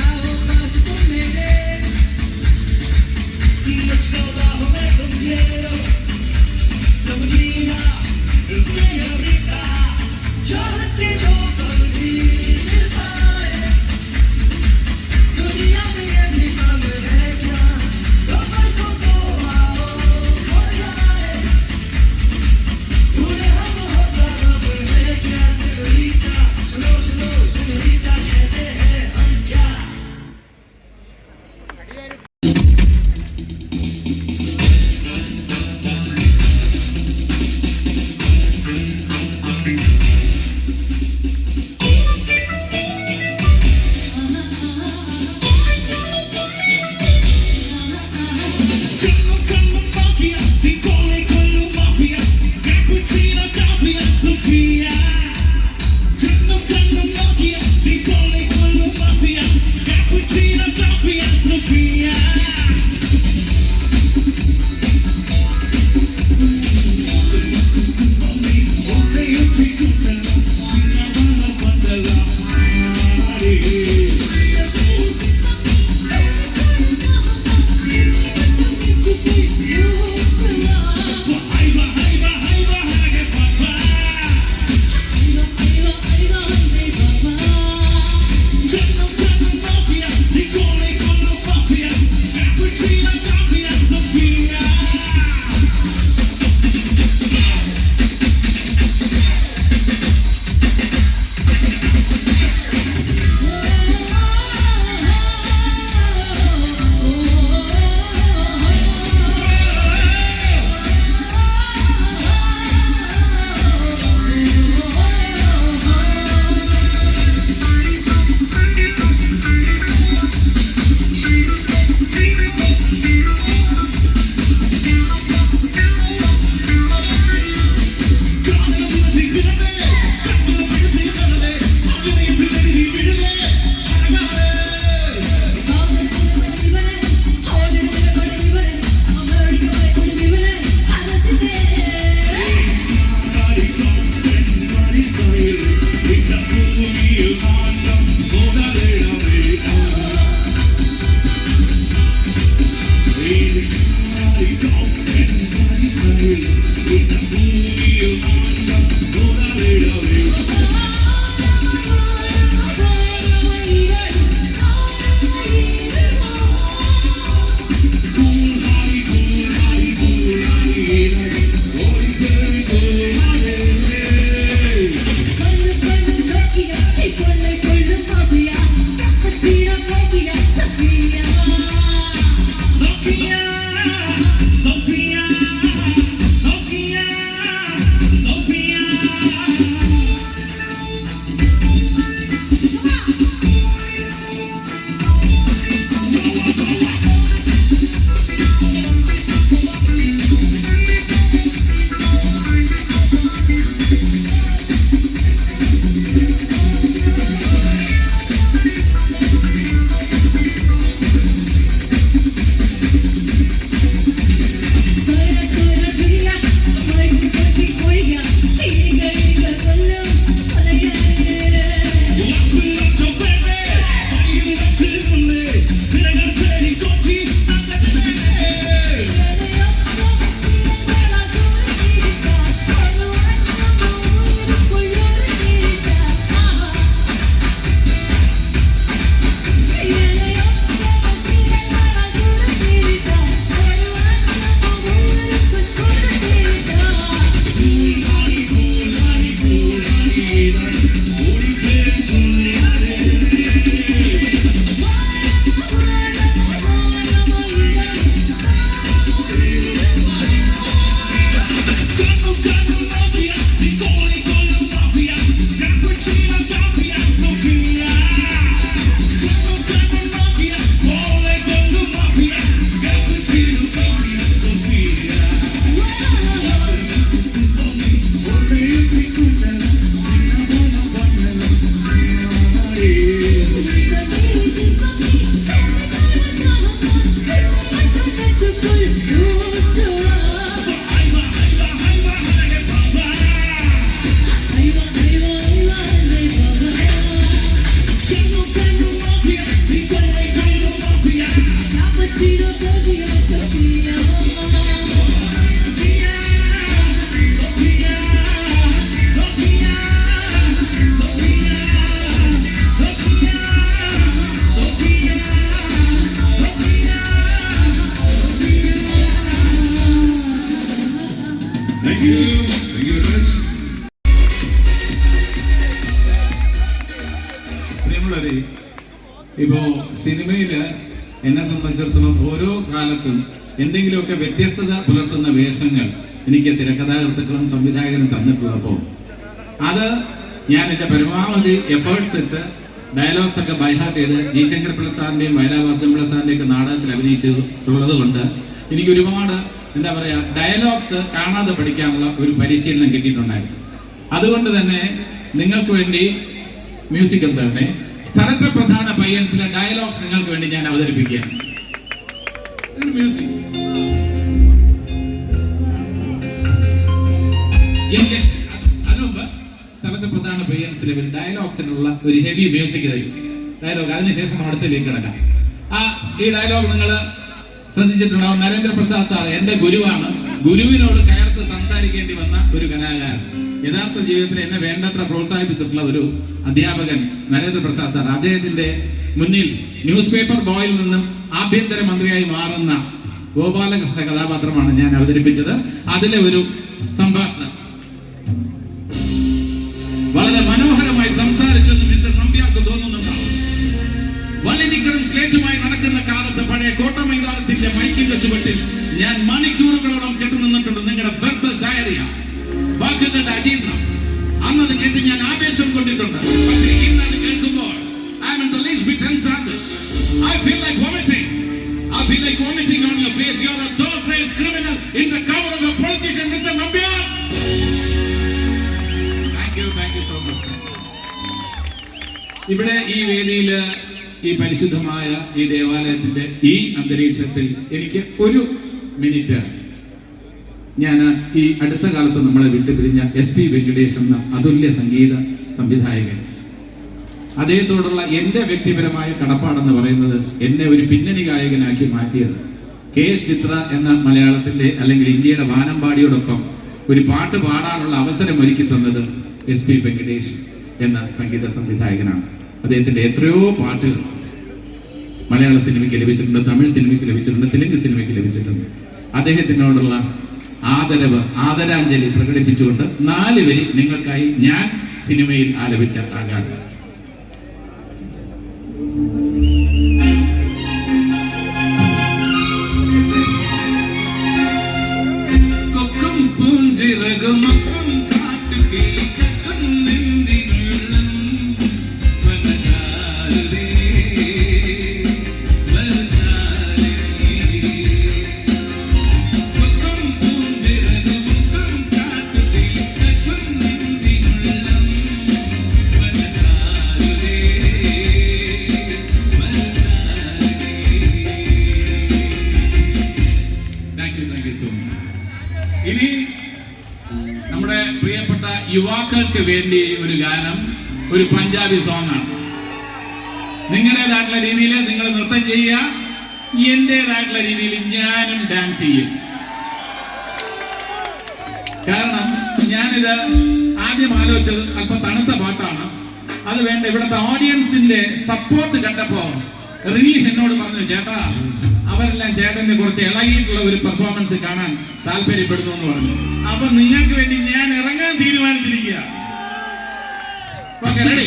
आओ पास तुम मेरे, मुझको बाहों में तुम घेरो समझीना señorita, चाहत के दो पल भी मिल पाए दुनिया में यही कम है क्या दो पल को तो आओ खो जाए उन्हें हम होता रब है क्या señorita, सुनो सुनो señorita നമ്മളൊരു ഇപ്പോ സിനിമയില് എന്നെ സംബന്ധിച്ചിടത്തോളം ഓരോ കാലത്തും എന്തെങ്കിലുമൊക്കെ വ്യത്യസ്തത പുലർത്തുന്ന വേഷങ്ങൾ എനിക്ക് തിരക്കഥാകൃത്തുക്കളും സംവിധായകരും തന്നിട്ടുള്ളപ്പോൾ അത് ഞാൻ എൻ്റെ പരമാവധി എഫേർട്സ് ഇട്ട് ഡയലോഗ്സ് ഒക്കെ ബൈഹാർട്ട് ചെയ്ത് ജി ശങ്കർ പിള്ള സാറിൻ്റെയും വയലാവാസം പിള്ള സാറിൻ്റെയും ഒക്കെ നാടകത്തിൽ അഭിനയിച്ചിട്ടുള്ളത് കൊണ്ട് എനിക്ക് ഒരുപാട് എന്താ പറയുക ഡയലോഗ്സ് കാണാതെ പഠിക്കാനുള്ള ഒരു പരിശീലനം കിട്ടിയിട്ടുണ്ടായിരുന്നു. അതുകൊണ്ട് തന്നെ നിങ്ങൾക്ക് വേണ്ടി മ്യൂസിക് എന്താണ് സ്ഥലത്തെ പ്രധാന പയ്യൻസിലെ ഡയലോഗ്സ് നിങ്ങൾക്ക് വേണ്ടി ഞാൻ അവതരിപ്പിക്കുകയാണ്. മ്യൂസിക് അതിനുമുമ്പ് സ്ഥലത്തെ പ്രധാന പയ്യൻസിലെ ഒരു ഡയലോഗ്സിനുള്ള ഒരു ഹെവി മ്യൂസിക് തരും. ഡയലോഗ് അതിനുശേഷം അടുത്തേക്ക് കിടക്കാം. ഈ ഡയലോഗ് നിങ്ങൾ ശ്രദ്ധിച്ചിട്ടുണ്ടാവും. നരേന്ദ്രപ്രസാദ് സാർ എന്റെ ഗുരുവാണ്. ഗുരുവിനോട് കയർത്ത് സംസാരിക്കേണ്ടി വന്ന ഒരു കലാകാരൻ. യഥാർത്ഥ ജീവിതത്തിൽ എന്നെ വേണ്ടത്ര പ്രോത്സാഹിപ്പിച്ചിട്ടുള്ള ഒരു അധ്യാപകൻ നരേന്ദ്രപ്രസാദ് സാർ. അദ്ദേഹത്തിന്റെ മുന്നിൽ ന്യൂസ് പേപ്പർ ബോയിൽ നിന്നും ആഭ്യന്തര മന്ത്രിയായി മാറുന്ന ഗോപാലകൃഷ്ണ കഥാപാത്രമാണ് ഞാൻ അവതരിപ്പിച്ചത്. അതിലെ ഒരു സംഭാഷണം വളരെ മനോഹരമായി സംസാരിച്ചെന്ന് മിസ്റ്റർ നമ്പ്യാർക്ക് തോന്നുന്നുണ്ടാവും. വലിനിക്കറും സ്ലേറ്റുമായി നടക്കുന്ന കാലത്ത് പഴയ കോട്ട മൈതാനത്തിന്റെ മൈക്കിന്റെ ചുവട്ടിൽ ഞാൻ മണിക്കൂറുകളോളം കെട്ടുനിന്നിട്ടുണ്ട്. നിങ്ങളുടെ വെർബൽ ഡയറിയ, വാക്കുകളുടെ അജീർണം. അന്നത് കേട്ട് ഞാൻ ആവേശം കൊണ്ടിട്ടുണ്ട്. പക്ഷേ ഇന്ന് അത് കേൾക്കുമ്പോൾ I am in the least bit tense. I feel like vomiting. I feel like vomiting on your face. You are a third-rate criminal in the cover of a politician, Mr. Nambiar. Thank you so much. ഇവിടെ ഈ വേദിയിൽ ഈ പരിശുദ്ധമായ ഈ ദേവാലയത്തിന്റെ ഈ അന്തരീക്ഷത്തിൽ എനിക്ക് ഒരു മിനിറ്റ് ഞാൻ ഈ അടുത്ത കാലത്ത് നമ്മളെ വിട്ടുപിരിഞ്ഞ SP വെങ്കടേഷ് എന്ന അതുല്യ സംഗീത സംവിധായകൻ, അദ്ദേഹത്തോടുള്ള എൻ്റെ വ്യക്തിപരമായ കടപ്പാടെന്ന് പറയുന്നത് എന്നെ ഒരു പിന്നണി ഗായകനാക്കി മാറ്റിയത് KS ചിത്ര എന്ന മലയാളത്തിൻ്റെ അല്ലെങ്കിൽ ഇന്ത്യയുടെ വാനമ്പാടിയോടൊപ്പം ഒരു പാട്ട് പാടാനുള്ള അവസരം ഒരുക്കി തന്നത് SP വെങ്കടേഷ് എന്ന സംഗീത സംവിധായകനാണ്. അദ്ദേഹത്തിൻ്റെ എത്രയോ പാട്ടുകൾ മലയാള സിനിമയ്ക്ക് ലഭിച്ചിട്ടുണ്ട്, തമിഴ് സിനിമയ്ക്ക് ലഭിച്ചിട്ടുണ്ട്, തെലുങ്ക് സിനിമയ്ക്ക് ലഭിച്ചിട്ടുണ്ട്. അദ്ദേഹത്തിനോടുള്ള ആദരവ്, ആദരാഞ്ജലി പ്രകടിപ്പിച്ചുകൊണ്ട് 4 വരി നിങ്ങൾക്കായി ഞാൻ സിനിമയിൽ ആലപിച്ച ആകാരം. കൊക്കും പൂഞ്ചിറകും ഇനി നമ്മുടെ പ്രിയപ്പെട്ട യുവാക്കൾക്ക് വേണ്ടി ഒരു ഗാനം, ഒരു പഞ്ചാബി സോങ് ആണ്. നിങ്ങളുടേതായിട്ടുള്ള രീതിയിൽ നിങ്ങൾ നൃത്തം ചെയ്യുക, എന്റേതായിട്ടുള്ള രീതിയിൽ ഞാനും ഡാൻസ് ചെയ്യും. കാരണം ഞാനിത് ആദ്യം ആലോചിച്ചത് അല്പം തണുത്ത പാട്ടാണ്. അത് വേണ്ട, ഇവിടുത്തെ ഓഡിയൻസിന്റെ സപ്പോർട്ട് കണ്ടപ്പോ റിനീഷ് എന്നോട് പറഞ്ഞു, ചേട്ടാ അവരെല്ലാം ചേട്ടന്റെ കുറച്ച് ഇളകിയിട്ടുള്ള ഒരു പെർഫോമൻസ് കാണാൻ താല്പര്യപ്പെടുന്നു എന്ന് പറഞ്ഞു. അപ്പൊ നിങ്ങൾക്ക് വേണ്ടി ഞാൻ ഇറങ്ങാൻ തീരുമാനിച്ചിരിക്കുക. Okay, ready?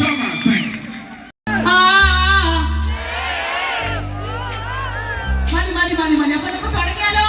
so much. Thank you. മതി അപ്പൊ നമുക്ക് തുടങ്ങിയാലോ?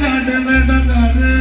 കാട്ട് നടക്കാറ്.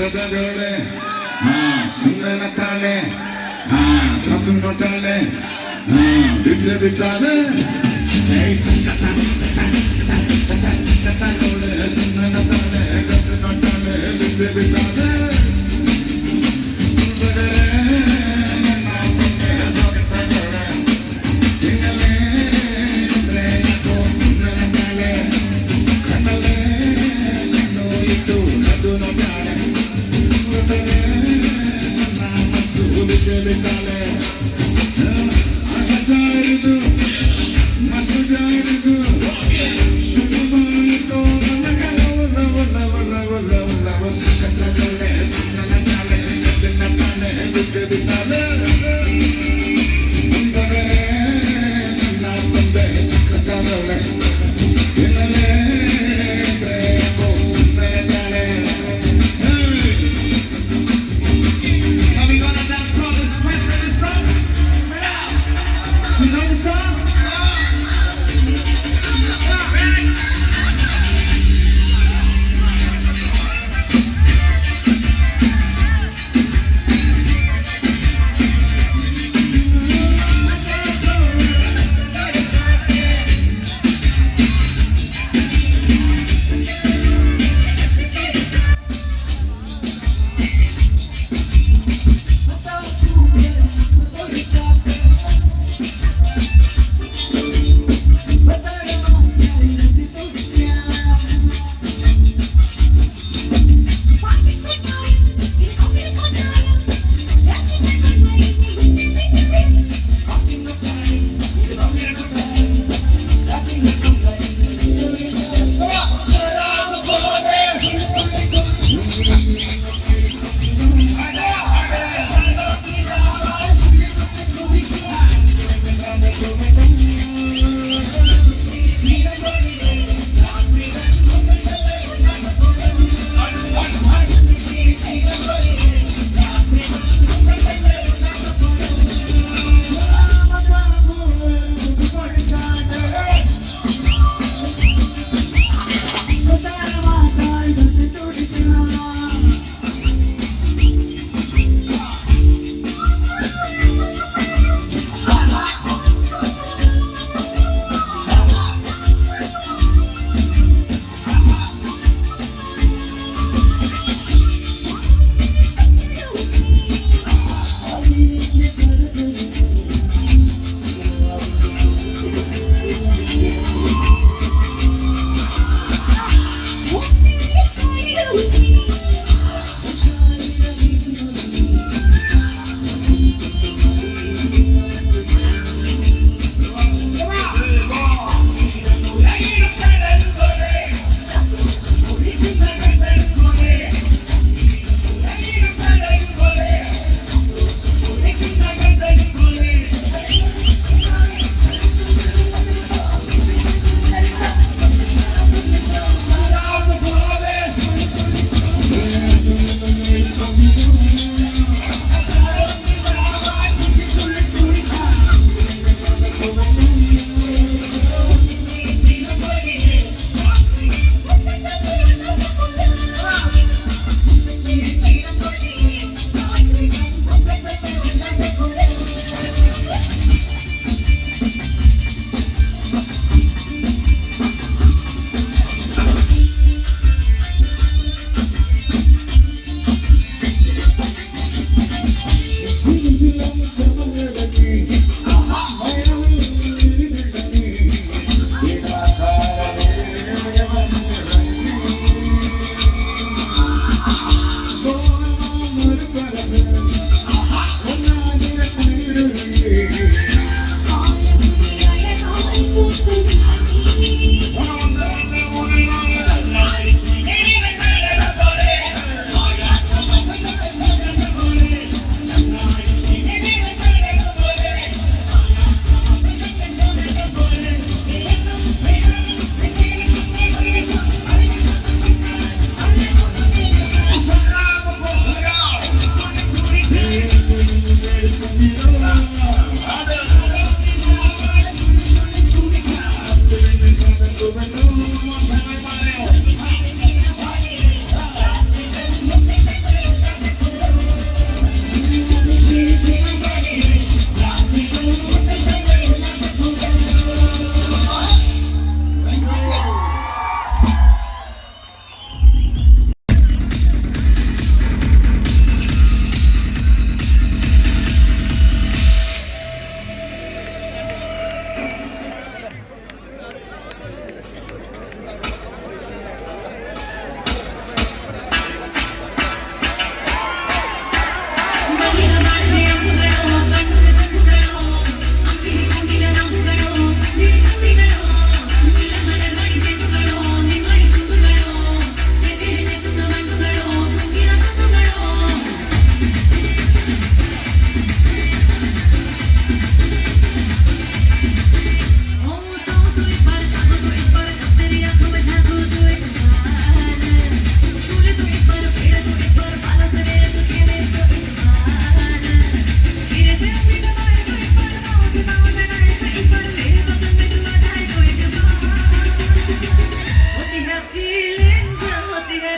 ಕಥೆಗಳೇ ಸುಂದರ ತಾಳೆ ಕದ್ದು ನೋಟಾಳೆ ಬಿಟ್ಟರೆ ಬಿಟ್ಟಾಳೆ ಸಂಕಟ ಸಂಕಟ ಸಂಕಟ ಸಂಕಟ ಸಂಕಟಗಳೇ ಸುಂದರ ತಾಳೆ ಕದ್ದು ನೋಟಾಳೆ ಬಿಟ್ಟರೆ ಬಿಟ್ಟಾಳೆ Shut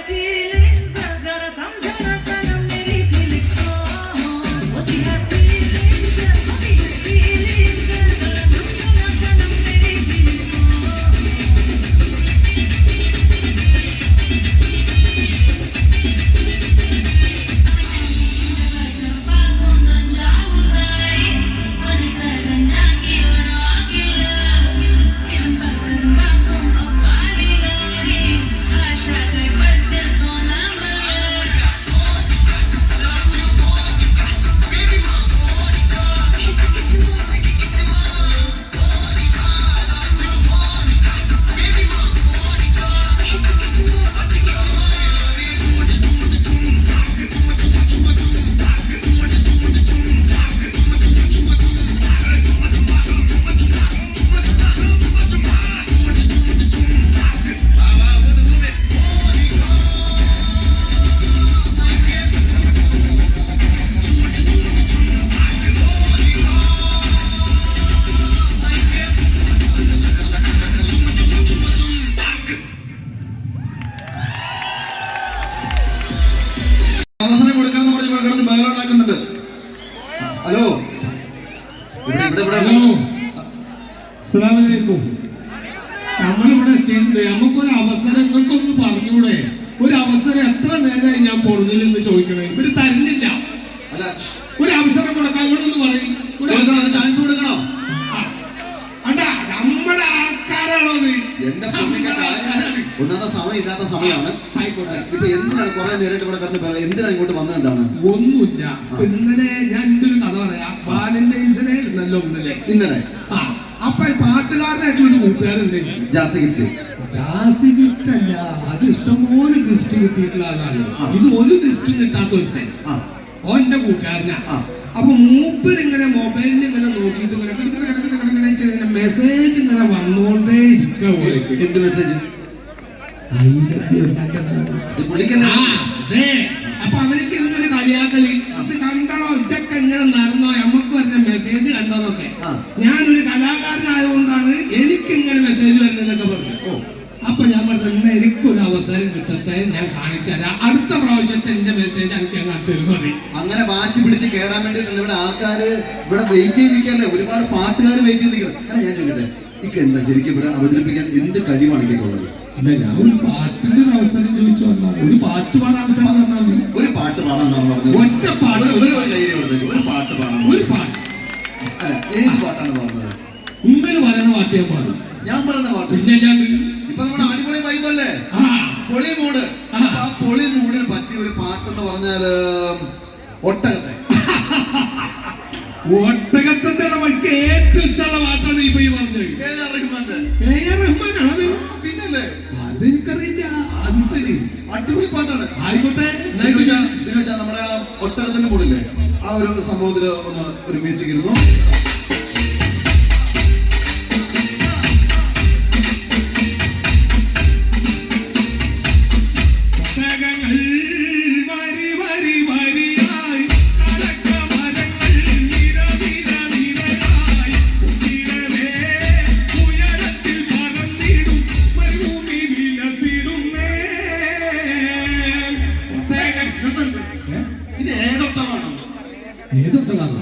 feelings, zara samjho na sanam meri feelings ko. Hoti hai feelings, zara samjho na sanam meri feelings ko. അവസരം കൊടുക്കണം നമ്മൾ ഇവിടെ കിടന്ന് ബഹളമുണ്ടാക്കുന്നുണ്ട്. ഹലോ ഇവിടെ ഇവിടെ ഇവിടെ ഹലോ, അസ്സലാമു അലൈക്കും. നമ്മളിവിടെ എത്തിയിട്ടുണ്ട്. നമുക്കൊരു അവസരം നിങ്ങൾക്കൊന്ന് പറഞ്ഞൂടെ? ഒരു അവസരം എത്ര നേരമായി ഞാൻ പൊറുതിലെന്ന് ചോദിക്കണേ, ഇവര് തരുന്നില്ല. അല്ല ഒരു അവസരം കൊടുക്കാൻ ഇവരൊന്ന് പറയും. ഒരു കൊടുക്കണോ? ചാൻസ് കൊടുക്കണോ? അണ്ടാ നമ്മുടെ ആൾക്കാരാണോ അത്? എന്റെ പൊന്നിന്റെ കാര്യം ഒന്നാമത്തെ സമയം ഇല്ലാത്ത സമയമാണ്. ആയിക്കോട്ടെ. ഇപ്പൊ എന്തിനാണ് കുറെ നേരിട്ട് ഇവിടെ കിടന്ന് ബഹളം? എന്തിനാണ് ഇങ്ങോട്ട് വന്നത്? എന്താണ്? ഒന്നുമില്ല. ഇന്നലെ ഞാൻ എന്റെ ഒരു കഥ പറയാം. വാലന്റൈൻസ് ഡേ ഉണ്ടല്ലോ ഇന്നലെ. ഇന്നലെ അപ്പൊ പാട്ടുകാരനായിട്ടുള്ള കൂട്ടുകാരുണ്ട് എനിക്ക്. ജാസ് ഗിഫ്റ്റ് ജാസ്തി ഗിഫ്റ്റ് അല്ല, അത് ഇഷ്ടംപോലെ ഗിഫ്റ്റ് കിട്ടിയിട്ടുള്ള ആളാണ്. ഇത് ഒരു ഗിഫ്റ്റ് കിട്ടാത്ത ഒരുത്തൻ ഓന്റെ കൂട്ടുകാരനാ. അപ്പൊ മൂപ്പര് ഇങ്ങനെ മൊബൈലിൽ ഇങ്ങനെ നോക്കിയിട്ട് ഇങ്ങനെ മെസ്സേജ് ഇങ്ങനെ വന്നോണ്ടേ ഇരിക്കുക. എന്ത് മെസ്സേജ്? അതെ. അപ്പൊ അവർക്ക് ഇങ്ങനെ കളിയാക്കല് ഇത് കണ്ടോ, ഇതൊക്കെ ഇങ്ങനെ നടന്നോ, നമുക്ക് വരുന്ന മെസ്സേജ് കണ്ടോന്നൊക്കെ. ഞാനൊരു കലാകാരനായതുകൊണ്ടാണ് എനിക്ക് ഇങ്ങനെ മെസ്സേജ് വരുന്നതെന്നൊക്കെ പറഞ്ഞു. അപ്പൊ ഞാൻ പറഞ്ഞു, എനിക്കൊരു അവസരം കിട്ടട്ടെ, ഞാൻ കാണിച്ചു തരാം. അടുത്ത പ്രാവശ്യത്തെ എന്റെ മെസ്സേജ് എനിക്ക് ഞാൻ കാണിച്ചു തരുന്നു. അങ്ങനെ വാശി പിടിച്ച് കയറാൻ വേണ്ടിയിട്ടല്ല ഇവിടെ ആൾക്കാര് ഇവിടെ വെയിറ്റ് ചെയ്തിരിക്കല്ലേ. ഒരുപാട് പാട്ടുകാർ വെയിറ്റ് ചെയ്തിരിക്കുന്നത്. അല്ല ഞാൻ ചോദിക്കട്ടെ, ഇക്ക് എന്താ ശരിക്കും ഇവിടെ അവതരിപ്പിക്കാൻ എന്ത് കഴിവാണ് ഇക്കുള്ളത്? ഇല്ല, ഞാൻ ഒരു പാട്ടിന്റെ ഒരു അവസരം ചോദിച്ചു വന്നാൽ ഒരു പാട്ട് പാടാൻ അവസരം തന്നാൽ മതി. ഒരു പാട്ട് പാടാന്നാണ് പറഞ്ഞത്. ഒറ്റ പാട്ട്, ഒരു കയ്യിൽ കൊടുത്തേക്ക്. ഒരു പാട്ട് പാടാം. ഒരു പാട്ട്. അല്ല ഏത് പാട്ടാണ് പറഞ്ഞത്? ഇങ്ങനെ പറയുന്ന പാട്ട് ഞാൻ പാടും. ഞാൻ പറയുന്ന പാട്ട് പിന്നെ ഞാൻ ഇപ്പൊ നമ്മുടെ അടിപൊളി വൈബല്ലേ, പൊളി മൂഡ്. ആ പൊളി മൂഡിന് പറ്റിയ ഒരു പാട്ടെന്ന് പറഞ്ഞാല് ഒട്ടകത്തെ. ഒട്ടകത്തിന്റെ വഴിക്ക് ഏറ്റവും ഇഷ്ടമുള്ള പാട്ടാണ് ഇപ്പൊ ഈ പറഞ്ഞത്. റഹ്മാനാണത്. പിന്നല്ലേ, അതെനിക്കറിയില്ല. അത് ശരി, അടിപൊളി പാട്ടാണ്. ആയിക്കോട്ടെ. നമ്മുടെ ഒട്ടകത്തിന്റെ മൂടില്ലേ, ആ ഒരു സംഭവത്തില് ഒന്ന് ഒരു മ്യൂസിക് ഇരുന്നു. ഇത് ഏതൊട്ടമാണ്? ഏതൊട്ടകാണ്?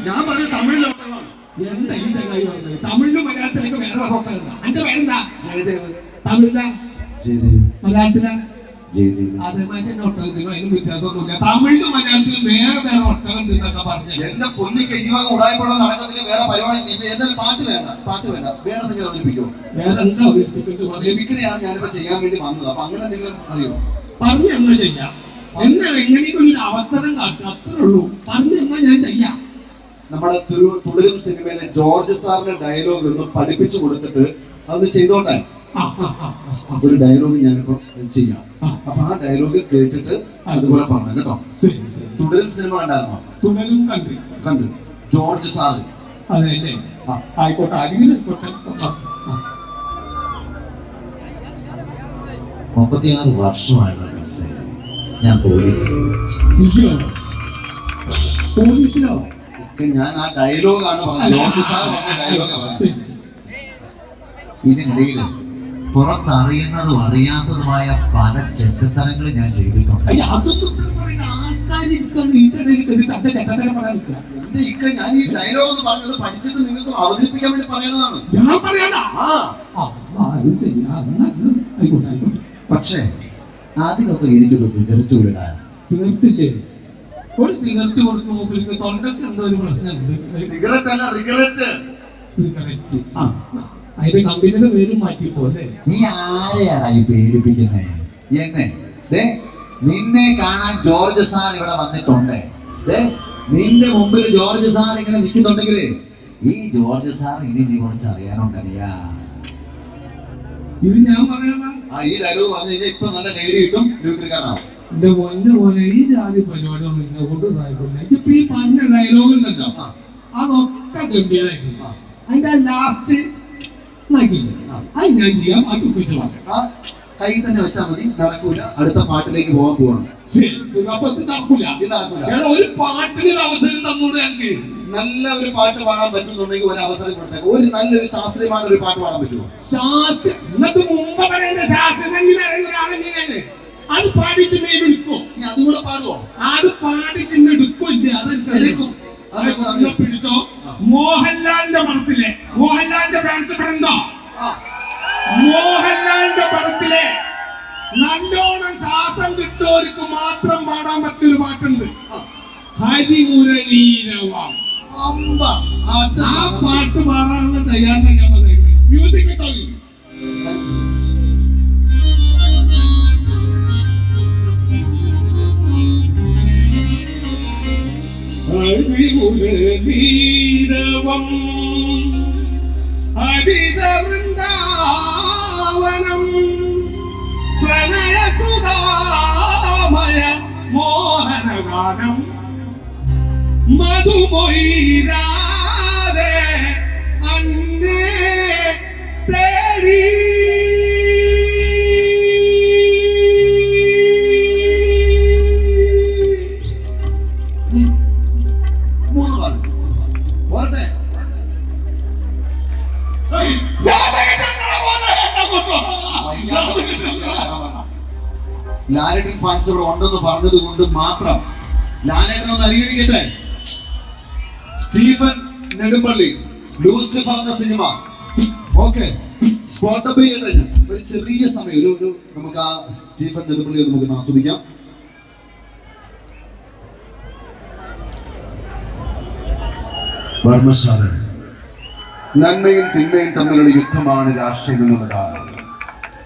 ഞാൻ പറഞ്ഞത് തമിഴിലെ ഒട്ടകമാണ്. എന്താ ഈ ചങ്ങായി പറഞ്ഞത്? തമിഴിലും മലയാളത്തിലേക്ക് വേറെ ഒട്ടകണ്ട. എന്റെ പേരെന്താ? ജയദേവ്. തമിഴിലാ? ജയദേവ്. മലയാളത്തിലാ? ജയദേവ്. അതേമാതിരി തന്നെ ഒട്ടകത്തിനും അതിന് വ്യത്യാസമൊന്നുമില്ല. തമിഴിലും മലയാളത്തിലും വേറെ വേറെ ഒട്ടകം എന്നൊക്കെ പറഞ്ഞു. എന്റെ പൊന്നിക്ക് ഈ വക ഉടായ്പുള്ള നടക്കത്തിന് വേറെ പരിപാടി. എന്തായാലും പാട്ട് വേണ്ട, പാട്ട് വേണ്ട. വേറെ എന്തെങ്കിലും അവതരിപ്പിക്കോ? വേറെ എന്താ അവതരിപ്പിക്കുന്നത്? ലഭിക്കുന്നതാണ് ഞാനിപ്പോ ചെയ്യാൻ വേണ്ടി വന്നത്. അപ്പൊ അങ്ങനെ എന്തെങ്കിലും അറിയോ? പറഞ്ഞു എന്നാ ചെയ്യാം. എന്നാ എങ്ങനെയെങ്കിലും ഒരു അവസരം കാട്ടുക, അത്രേ ഉള്ളൂ. പറഞ്ഞു എന്നാ ഞാൻ ചെയ്യാം. നമ്മുടെ തുടരും സിനിമയിലെ ജോർജ് സാറിന്റെ ഡയലോഗ് ഒന്ന് പഠിപ്പിച്ചു കൊടുത്തിട്ട് അതൊന്ന് ചെയ്തോട്ടെ. ഒരു ഡയലോഗ് ഞാനിപ്പോ ചെയ്യാം. അപ്പൊ ആ ഡയലോഗ് കേട്ടിട്ട് അതുപോലെ പറഞ്ഞു കേട്ടോ. തുടരും സിനിമ കണ്ടായിരുന്നോ? തുടരും കണ്ടു. George sir. അതെ അല്ലേ? ആയിക്കോട്ടെ, ആരെങ്കിലും ആയിക്കോട്ടെ. 36 വർഷമായുള്ള ഞാൻ പോലീസിലോ ഞാൻ ആ ഡയലോഗാണ് പറഞ്ഞത്. ജോർജ് സാർ പറഞ്ഞ ഡയലോഗാണ്. ഇതിനിടയിൽ പുറത്തറിയുന്നതും അറിയാത്തതുമായ പല ചെറ്റത്തരങ്ങൾ ഞാൻ ചെയ്തിട്ടുണ്ട്. അതൊന്നും പറയുന്ന ആൾക്കാരിക്കാണ് ഇന്റർനെറ്റിൽ കണ്ടിട്ട് അന്റെ ചെക്കത്തരം പറയാൻ നിൽക്കുക. എന്റെ ഇക്ക ഞാൻ ഈ ഡയലോഗ് എന്ന് പറഞ്ഞത് പഠിച്ചിട്ട് നിങ്ങൾക്ക് അവതരിപ്പിക്കാൻ വേണ്ടി പറയണതാണ്. ഞാൻ പറയാനാ പക്ഷേ അതിനൊക്കെ എനിക്കൊരു വിചാരിച്ചു വിടാൻ. സിഗരറ്റ് ഇല്ലേ? ഒരു സിഗരറ്റ് കൊടുക്കുമ്പോൾ പിന്നെ തൊണ്ടക്ക് എന്തോ ഒരു പ്രശ്നമുണ്ട്. സിഗരറ്റ് അല്ല റിഗററ്റ്. സിഗരറ്റ് അതിന്റെ കമ്പനിയുടെ പേരും മാറ്റിപ്പോ അല്ലേ? നീ ആരെയാണ് ഈ പേടിപ്പിക്കുന്നേ? എന്നെ ദേ നിന്നെ കാണാൻ ജോർജ് സാർ ഇവിടെ വന്നിട്ടുണ്ട്. ദേ നിന്റെ മുമ്പിൽ ജോർജ് സാർ ഇങ്ങനെ നിൽക്കുന്നുണ്ടെങ്കിൽ ഈ ജോർജ് സാർ ഇനി നീ കുറച്ച് അറിയാനുണ്ടല്ലയാ. ഇത് ഞാൻ പറയണ ഈ ഡയലോഗ് പറഞ്ഞു കഴിഞ്ഞാൽ ഇപ്പൊ നല്ല കൈഡി കിട്ടും, ന്യൂക്ലിയർക്കാരനാവും. എന്റെ പൊന്നെ പോലെ ഈ ജാതി പരിപാടികളൊന്നും എന്നെ കൊണ്ട് സാധിക്കില്ല. എനിക്കിപ്പോ ഈ പറഞ്ഞ ഡയലോഗ് ഉണ്ടല്ലോ അതൊക്കെ ഗംഭീരായിരുന്നു. അതിന്റെ ലാസ്റ്റ് അത് ഞാൻ ചെയ്യാം. അത് കുറിച്ച് പറയാം. കൈ തന്നെ വെച്ചാൽ മതി, നടക്കൂല. അടുത്ത പാട്ടിലേക്ക് പോകാൻ പോവാണ്. അപ്പൊ ഇത് നടക്കൂല. ഇത് നടക്കൂല. ഒരു പാട്ടിന് ഒരു അവസരം തന്നോട് ഞങ്ങൾക്ക്. നല്ല ഒരു പാട്ട് പാടാൻ പറ്റുന്നുണ്ടെങ്കിൽ ഒരു അവസരം കൊടുത്തേക്ക്. ഒരു നല്ലൊരു ശാസ്ത്രീയമായ ഒരു പാട്ട് പാടാൻ പറ്റുമോ? ശാസ്ത്രം എന്നിട്ട് മുമ്പ് പറയേണ്ട ശാസ്ത്ര സംഗീതം ഒരാളെങ്ങനെയാണ് അത് പാടിച്ചിട്ട് എടുക്കോ? നീ അതുകൂടെ പാടുവോ? അത് പാടിച്ചിട്ട് എടുക്കില്ല. എടുക്കും. അതെനിക്ക് പിടിച്ചോ. മോഹൻലാലിന്റെ പടത്തിലെ മോഹൻലാലിന്റെ ഫാൻസ് പടന്തോ? മോഹൻലാലിന്റെ പടത്തിലെ നല്ലോണം ശ്വാസം കിട്ടുന്നവർക്ക് മാത്രം പാടാൻ പറ്റിയൊരു പാട്ടുണ്ട്. ഹരിമുരളീരവം. ആ പാട്ട് പാടാനുള്ള തയ്യാറാണ് ഞാൻ പറഞ്ഞത്. മ്യൂസിക് കിട്ടോ? ഹരിമുരളീരവം ഹരിത വൃന്ദാവനം പ്രണയസുധാമയ മോഹനഗാനം മധുമൊയിരാതെ അന്നേ തേടി മൂന്ന് പാട്ട് പോരട്ടെ. ലാലേട്ടൻ ഫാൻസ് ഇവിടെ ഉണ്ടെന്ന് പറഞ്ഞത് കൊണ്ട് മാത്രം ലാലേട്ടൻ ഒന്ന് അനുകരിക്കട്ടെ. സ്റ്റീഫൻ നെടുമ്പള്ളി ലൂസിഫർ എന്ന സിനിമ ഓക്കെ സ്പോട്ടപ്പ് ചെയ്യട്ടെ. ഒരു ചെറിയ സമയം ഒരു നമുക്ക് ആ സ്റ്റീഫൻ നെടുമ്പള്ളി നമുക്ക് ആസ്വദിക്കാം. വർമ്മശാല നന്മയും തിന്മയും തമ്മിലുള്ള യുദ്ധമാണ് രാഷ്ട്രീയം എന്നുള്ളതാണ്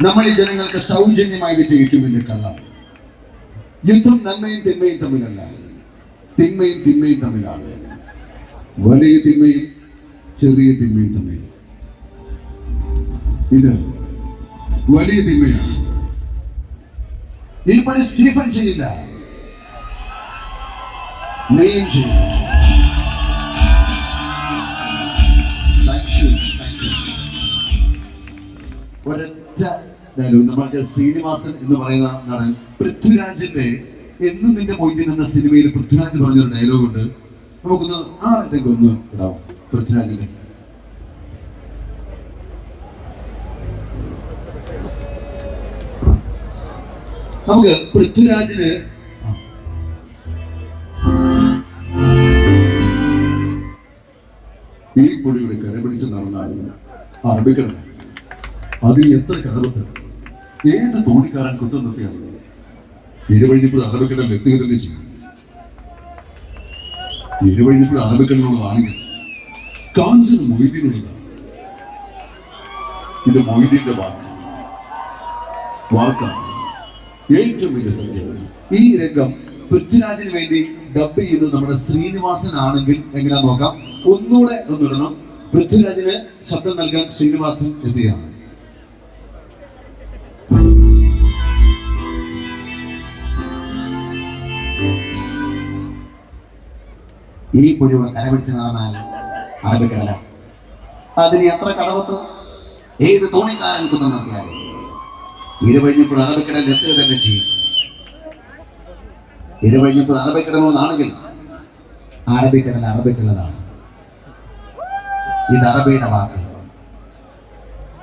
നമ്മൾ ഈ ജനങ്ങൾക്ക് സൗജന്യമായി വിറ്റ ഏറ്റവും വലിയ കള്ളം. യുദ്ധം നന്മയും തിന്മയും തമ്മിലല്ല, തിന്മയും തിന്മയും തമ്മിലാണ്. വലിയ തിന്മയും ചെറിയ തിന്മയും തമ്മിൽ. ഇത് വലിയ തിന്മയാണ്. ഈ പണി സ്റ്റീഫൻ ചെയ്യില്ല, നീയും ചെയ്യില്ല. ഒരൊറ്റ ഡയലോഗ് നമ്മൾക്ക് ശ്രീനിവാസൻ എന്ന് പറയുന്ന നടൻ പൃഥ്വിരാജിന്റെ എന്ന് നിന്റെ മൊയ്തീൻ എന്ന സിനിമയിൽ പൃഥ്വിരാജ് പറഞ്ഞൊരു ഡയലോഗ് ഉണ്ട്. നമുക്കൊന്ന് ആ രംഗം ഒന്ന് ഇടാവും. പൃഥ്വിരാജിന്റെ നമുക്ക് പൃഥ്വിരാജിന് ഈ പൊടിയുടെ കരപിടിച്ച് നടന്നാൽ അറബിക്കടൽ അതിൽ എത്ര കടവത്ത് ഏത് തോണിക്കാരൻ കുത്തം നിർത്തിയാണ് ഇരുവഴിഞ്ഞപ്പോൾ അറബിക്കടൽ എത്തുക തന്നെ ചെയ്യും. ഇരുവഴിഞ്ഞപ്പോൾ അറബിക്കടലുള്ളതാണെങ്കിൽ കാഞ്ചന മൊയ്തീനുള്ളതാണ്. ഇത് മൊയ്തീന്റെ വാക്കാണ് ഏറ്റവും വലിയ സത്യം. ഈ രംഗം പൃഥ്വിരാജിന് വേണ്ടി ഡബ് ചെയ്യുന്നത് നമ്മുടെ ശ്രീനിവാസൻ ആണെങ്കിൽ എങ്ങനെയാ നോക്കാം. ഒന്നുകൂടെ ഒന്നിടണം. പൃഥ്വിരാജിന് ശബ്ദം നൽകാൻ ശ്രീനിവാസൻ എത്തുകയാണ്. ഈ പുഴുവ് കരപിടിച്ച് നടന്നാൽ അറബിക്കടല അതിന് എത്ര കടവത്ത് ഏത് തോണിക്കാരൻ കുന്നു നിർത്തിയാൽ ഇരുവഴിഞ്ഞപ്പോൾ അറബിക്കടൽ എത്തുക തന്നെ ചെയ്യും. ഇരുവഴിഞ്ഞപ്പോൾ അറബിക്കടലെന്നാണെങ്കിൽ അറബിക്കടൽ അറബിക്കടലാണ്. ഇത് അറബിയുടെ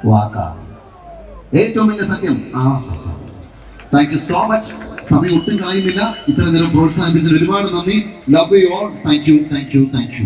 വാക്കാണ്. ഏറ്റവും വലിയ സത്യം. Thank you so much. സമയം ഒട്ടും കളയുന്നില്ല. ഇത്ര നേരം പ്രോത്സാഹിപ്പിച്ചതിന് ഒരുപാട് നന്ദി. Love you all. Thank you, thank you, thank you.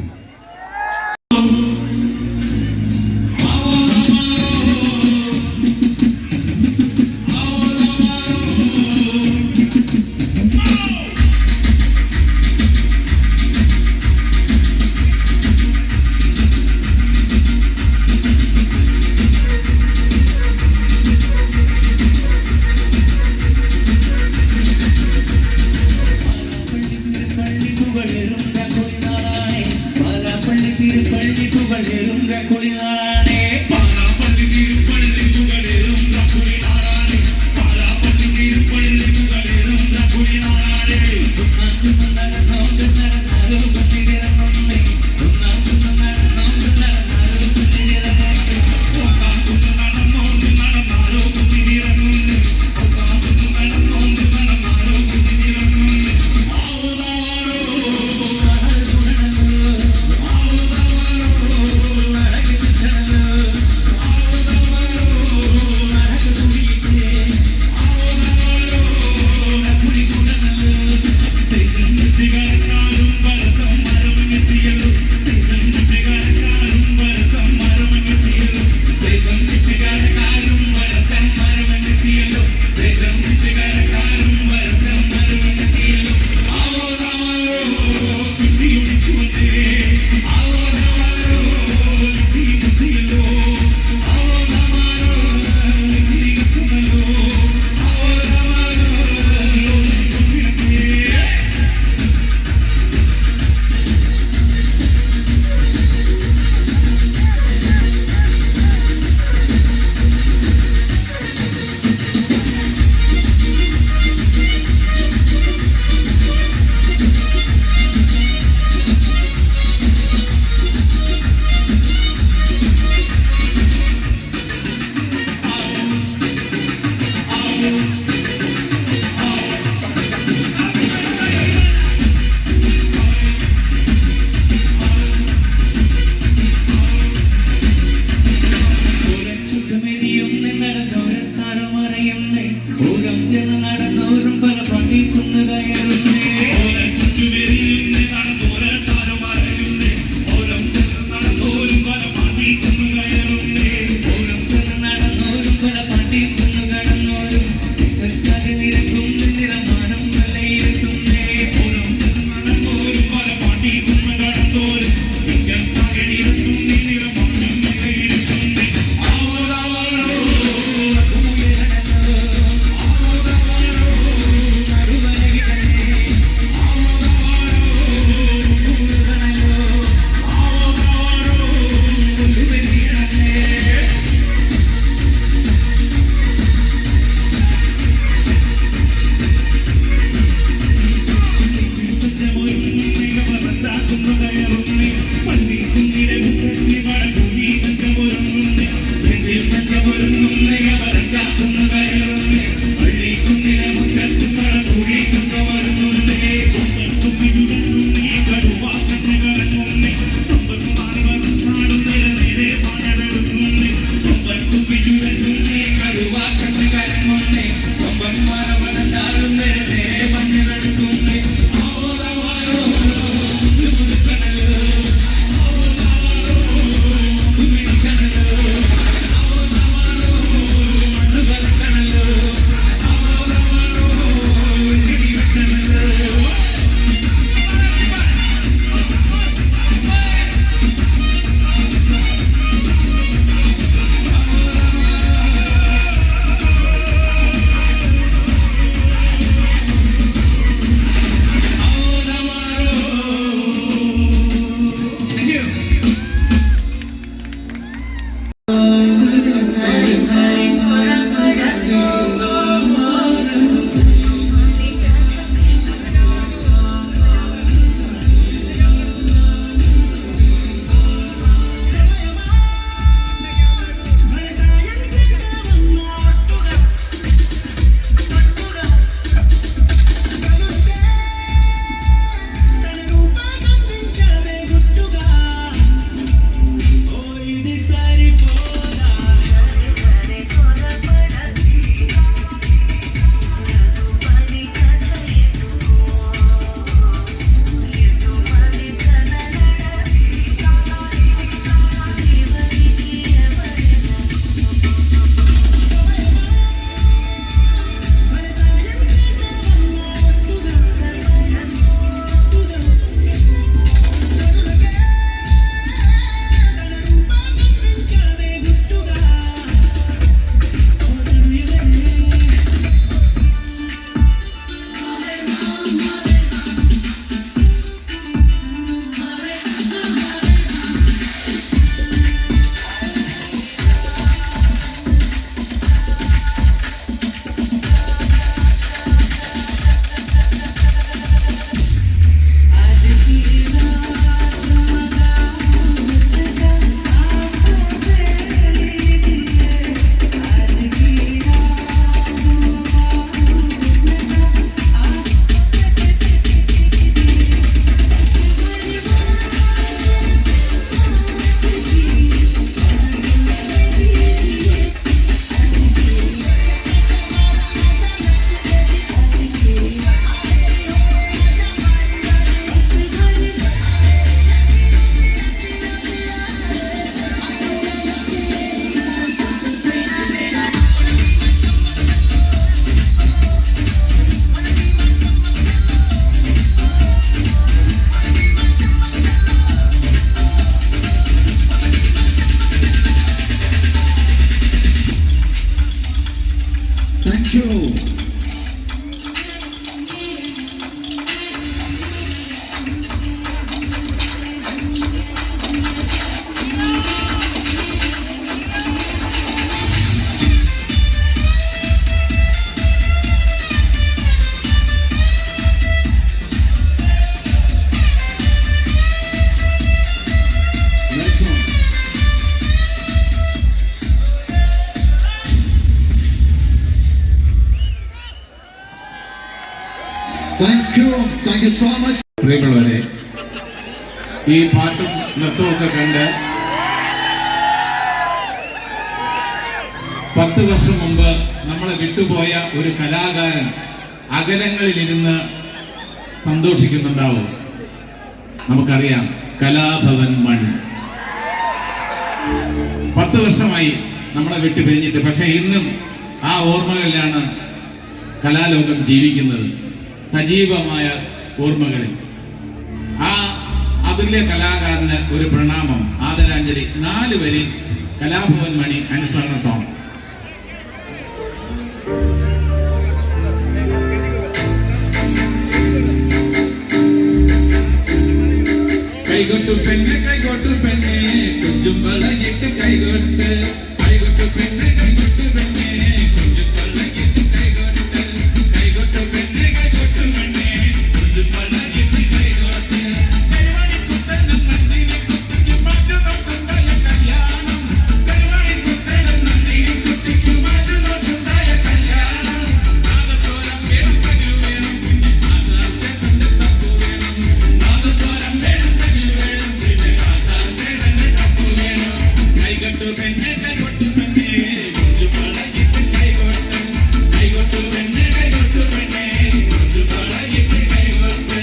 Thank you. Thank you so much. പ്രിയമുള്ളവരെ, ഈ പാട്ടും നൃത്തവും ഒക്കെ കണ്ട് 10 വർഷം മുമ്പ് നമ്മളെ വിട്ടുപോയ ഒരു കലാകാരൻ അകലങ്ങളിലിരുന്ന് സന്തോഷിക്കുന്നുണ്ടാവും. നമുക്കറിയാം, കലാഭവൻ മണി. 10 വർഷമായി നമ്മളെ വിട്ടു പിരിഞ്ഞിട്ട്, പക്ഷെ ഇന്നും ആ ഓർമ്മകളിലാണ് കലാലോകം ജീവിക്കുന്നത്, സജീവമായ ഓർമ്മകളിൽ. ആ അതുല്യ കലാകാരന് ഒരു പ്രണാമം, ആദരാഞ്ജലി. 4 വരി കലാഭവൻ മണി അനുസ്മരണ സോങ്. കൈകൊട്ടു പെണ്ണെ കൈകൊട്ടു പെണ്ണെ കുഞ്ചും വളയിട്ട് കൈകൊട്ട്, കൈകൊട്ടു പെണ്ണെ കൈകൊട്ടു പെണ്ണെ കുഞ്ചും വളയിട്ട് കൈകൊട്ട്, കൈകൊട്ടു പെണ്ണെ കൈകൊട്ടു പെണ്ണെ കുഞ്ചും വളയിട്ട് കൈകൊട്ട്. കൈവാടി കുത്തനും നന്ദിനി കുട്ടിക്ക് മാറ്റു നോക്കുണ്ടായ കല്യാണം, കൈവാടി കുത്തനും നന്ദിനി കുട്ടിക്ക് മാറ്റു നോക്കുണ്ടായ കല്യാണം. നാദസ്വരം വേണം തകിൽ വേണം കുഞ്ഞി ആശാചേതന്റെ തപ്പു വേണം, നാദസ്വരം വേണം തകിൽ വേണം പിന്നെ ആശാചേതന്റെ തപ്പു വേണം. കൈകൊട്ടു പെണ്ണെ കൈകൊട്ടു പെണ്ണെ കുഞ്ചും വളയിട്ട് കൈകൊട്ട്, കൈകൊട്ടു പെണ്ണെ കൈകൊട്ടു പെണ്ണെ കുഞ്ചും വളയിട്ട് കൈകൊട്ട്.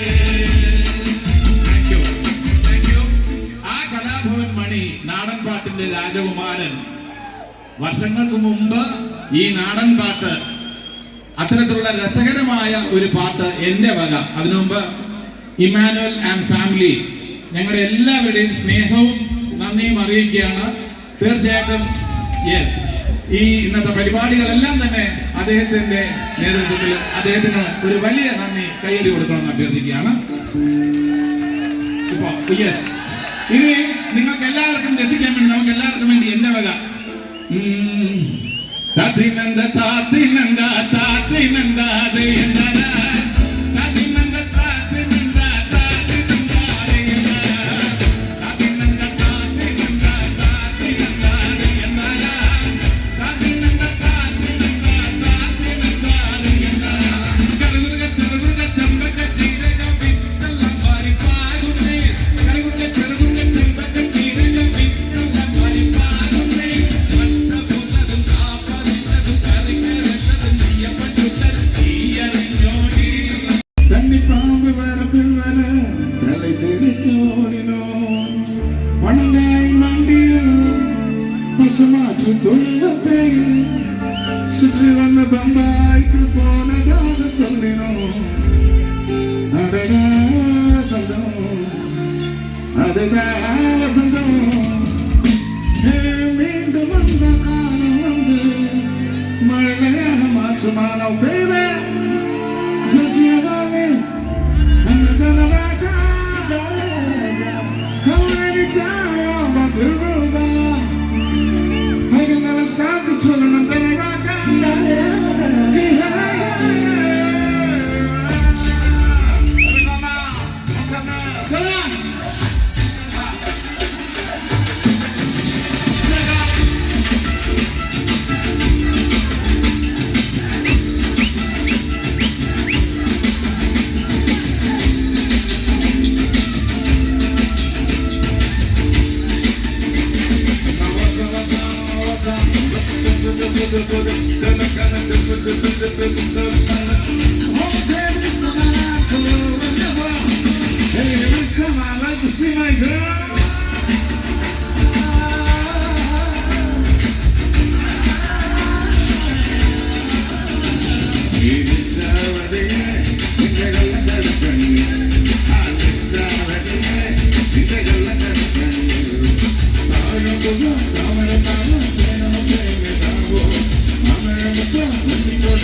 Thank you. Thank you. ആ കലാഭവൻ മണി നാടൻ പാട്ടിന്റെ രാജകുമാരൻ. വർഷങ്ങൾക്ക് മുമ്പ് ഈ നാടൻ പാട്ട്, അത്തരത്തിലുള്ള രസകരമായ ഒരു പാട്ട് എന്റെ വക, അതിനു മുമ്പ് ഇമാനുവൽ ആൻഡ് ഫാമിലി, ഞങ്ങളുടെ എല്ലാവരുടെയും സ്നേഹവും നന്ദിയും അറിയിക്കുകയാണ്. തീർച്ചയായിട്ടും യെസ്, ഈ ഇന്നത്തെ പരിപാടികളെല്ലാം തന്നെ അദ്ദേഹത്തിന്റെ നേതൃത്വത്തിൽ അദ്ദേഹത്തിന് ഒരു വലിയ നന്ദി, കൈയടി കൊടുക്കണമെന്ന് അഭ്യർത്ഥിക്കുകയാണ്. ഇപ്പൊ യെസ്, ഇനി നിങ്ങൾക്ക് എല്ലാവർക്കും രസിക്കാൻ വേണ്ടി, നമുക്ക് എല്ലാവർക്കും വേണ്ടി എന്റെ വക താത്തിനന്ദ താത്തിനന്ദ താത്തിനന്ദ ദയനന്ദ താത്തിനന്ദ താത്തിനന്ദ താത്തിനന്ദ ദയനന്ദ താത്തിനന്ദ താത്തിനന്ദ താത്തിനന്ദ ദയനന്ദ താത്തിനന്ദ താത്തിനന്ദ താത്തിനന്ദ ദയനന്ദ കരകുരുക ചെറുകുരുക ചെമ്പക ജീരക വിത്തെല്ലാം വാരി പാകുന്നേ, കരകുരുക ചെറുകുരുക ചെമ്പക ജീരക വിത്തെല്ലാം വാരി പാകുന്നേ. വട്ടപൂസതും കാപ്പറിച്ചതും കറികരച്ചതും നെയ്യപ്പച്ചുട്ടതും തീയറിഞ്ഞോടി. തണ്ണിപ്പാമ്പ് വരപ്പിൽ വര തலை തെളിക്കോടിനോ, പണങ്കായി മണ്ടിയും பசுமாற்று தொழுவத்தை சுற்றி வந்த பம்பாய்க்கு போனதாக சொல்லினோம். அடடா வசந்தம், அதுதான் வசந்தம். மீண்டும் வந்த காலம் வந்து மழையாக மாற்றுமானோ பேபே துஜியவாவே அன்னதன ராஜா கவுனி சாயோ பதுருபா. I can never stop this feeling. I'm gonna rock out. Come on. I like to see my girl. I'm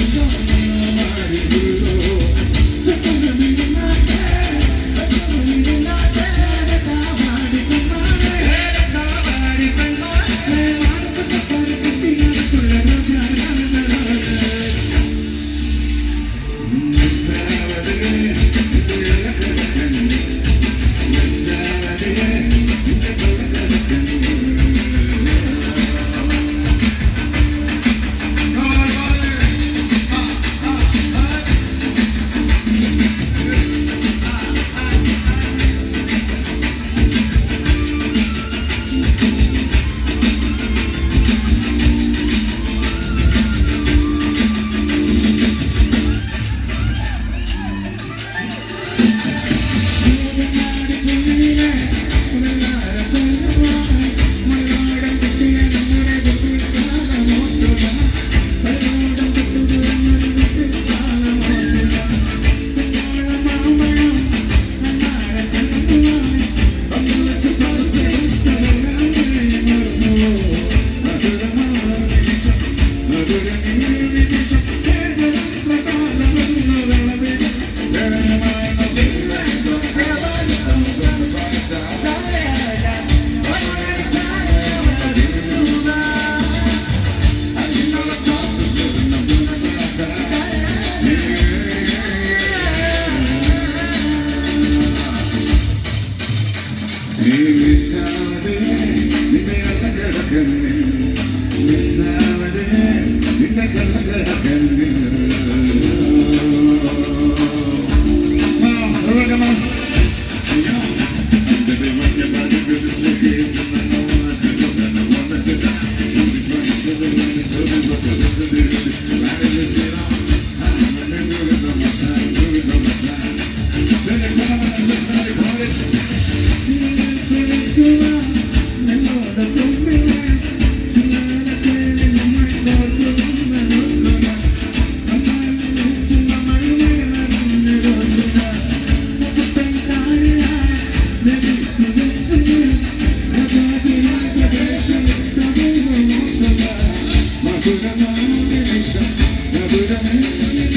Thank you.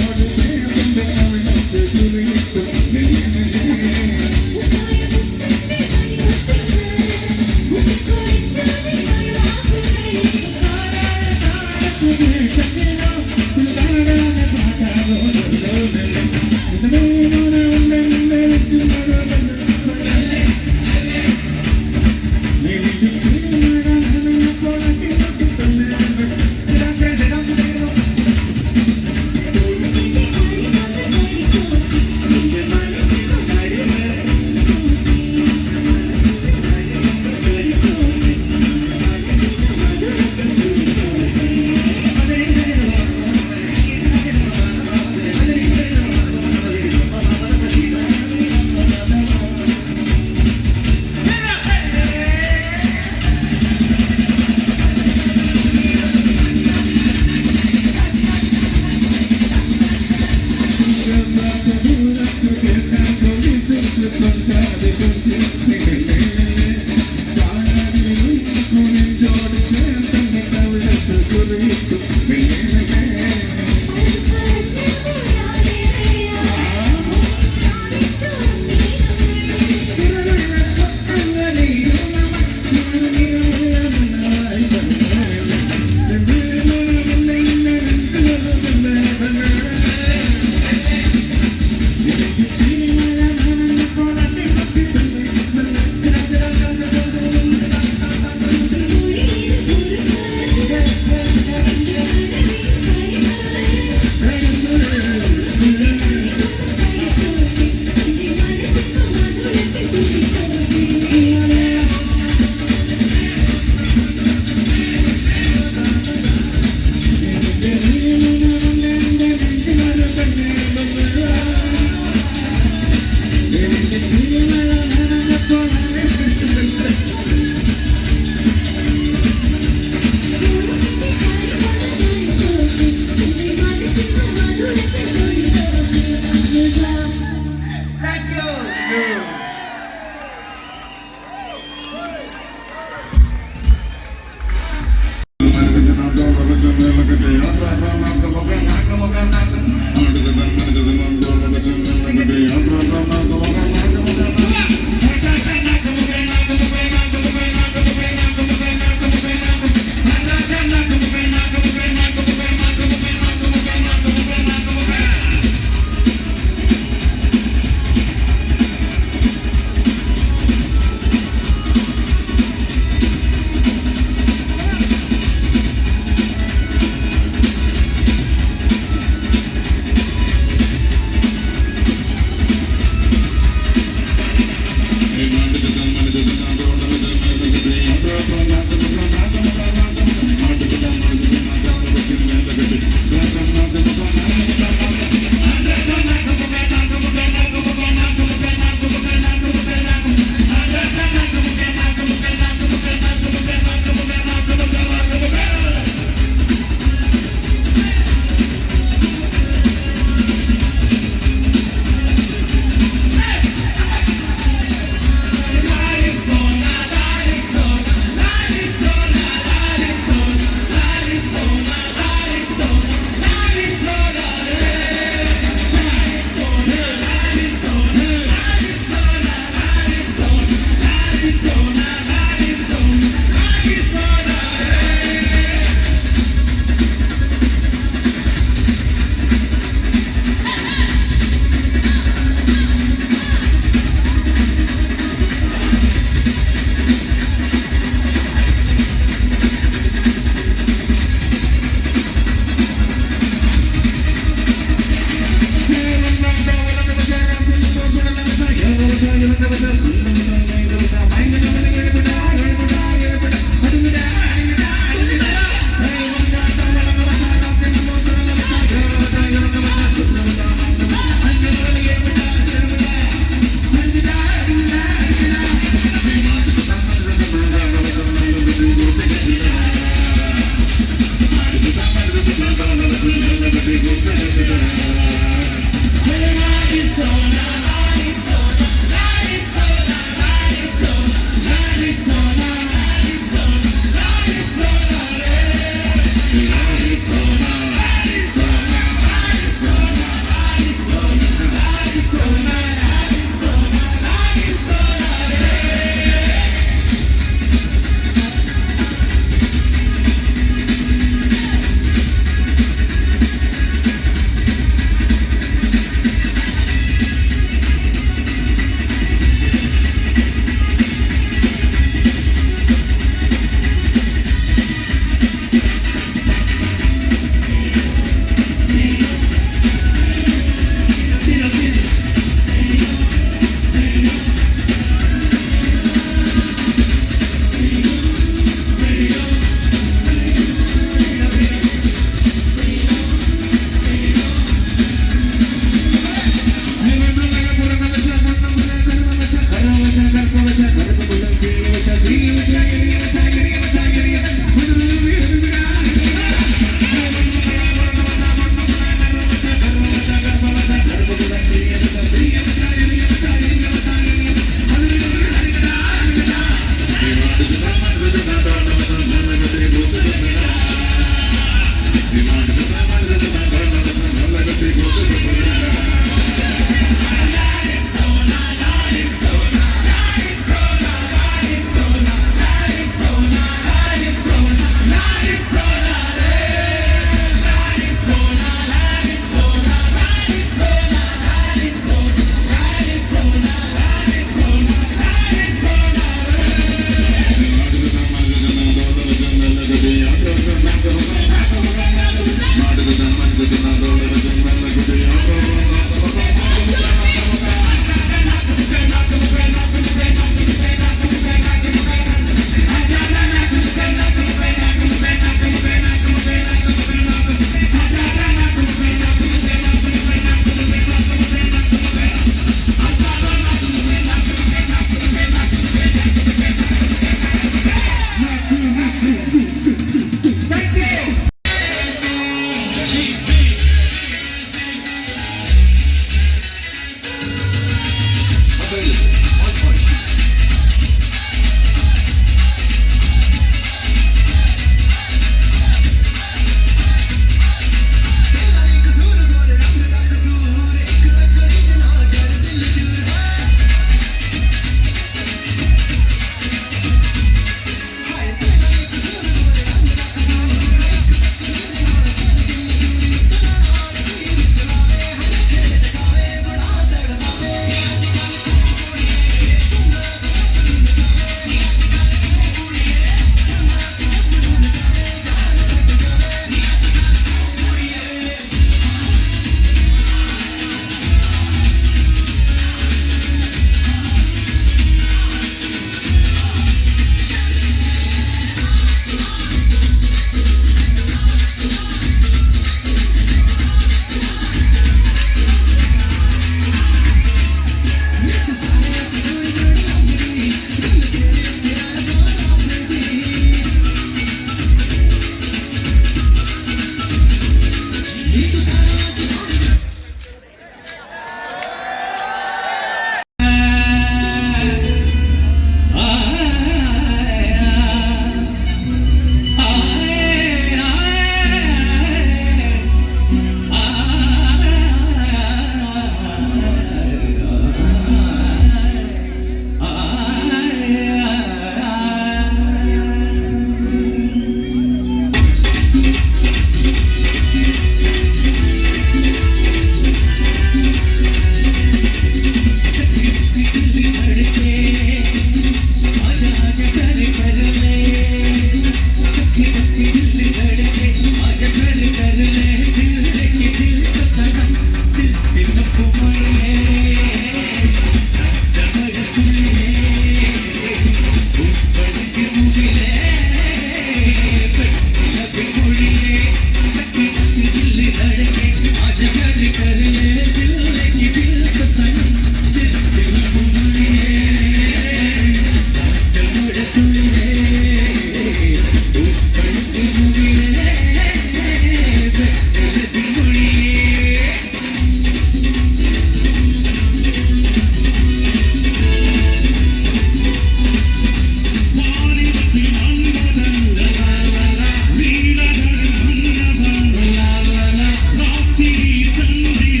Chandi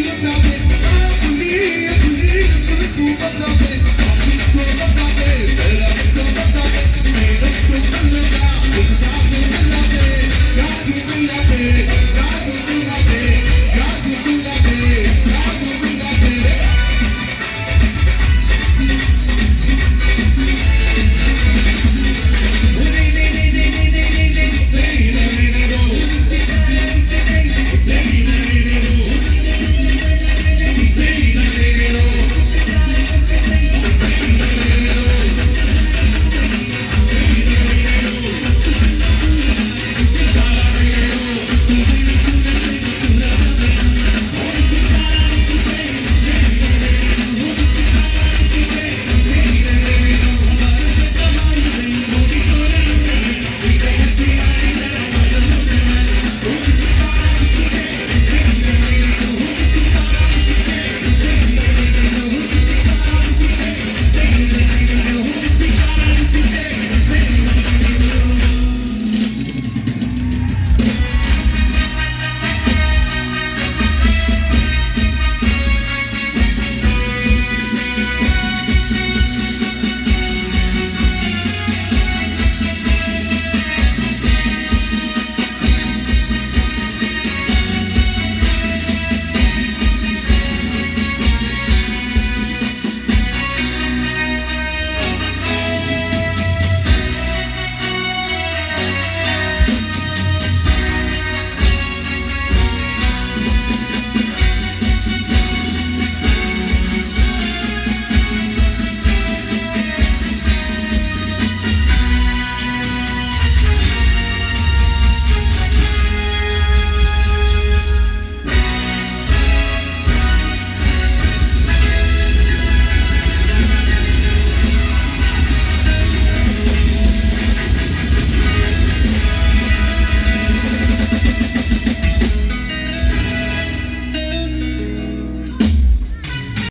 बतावे, पुली पुली तू बतावे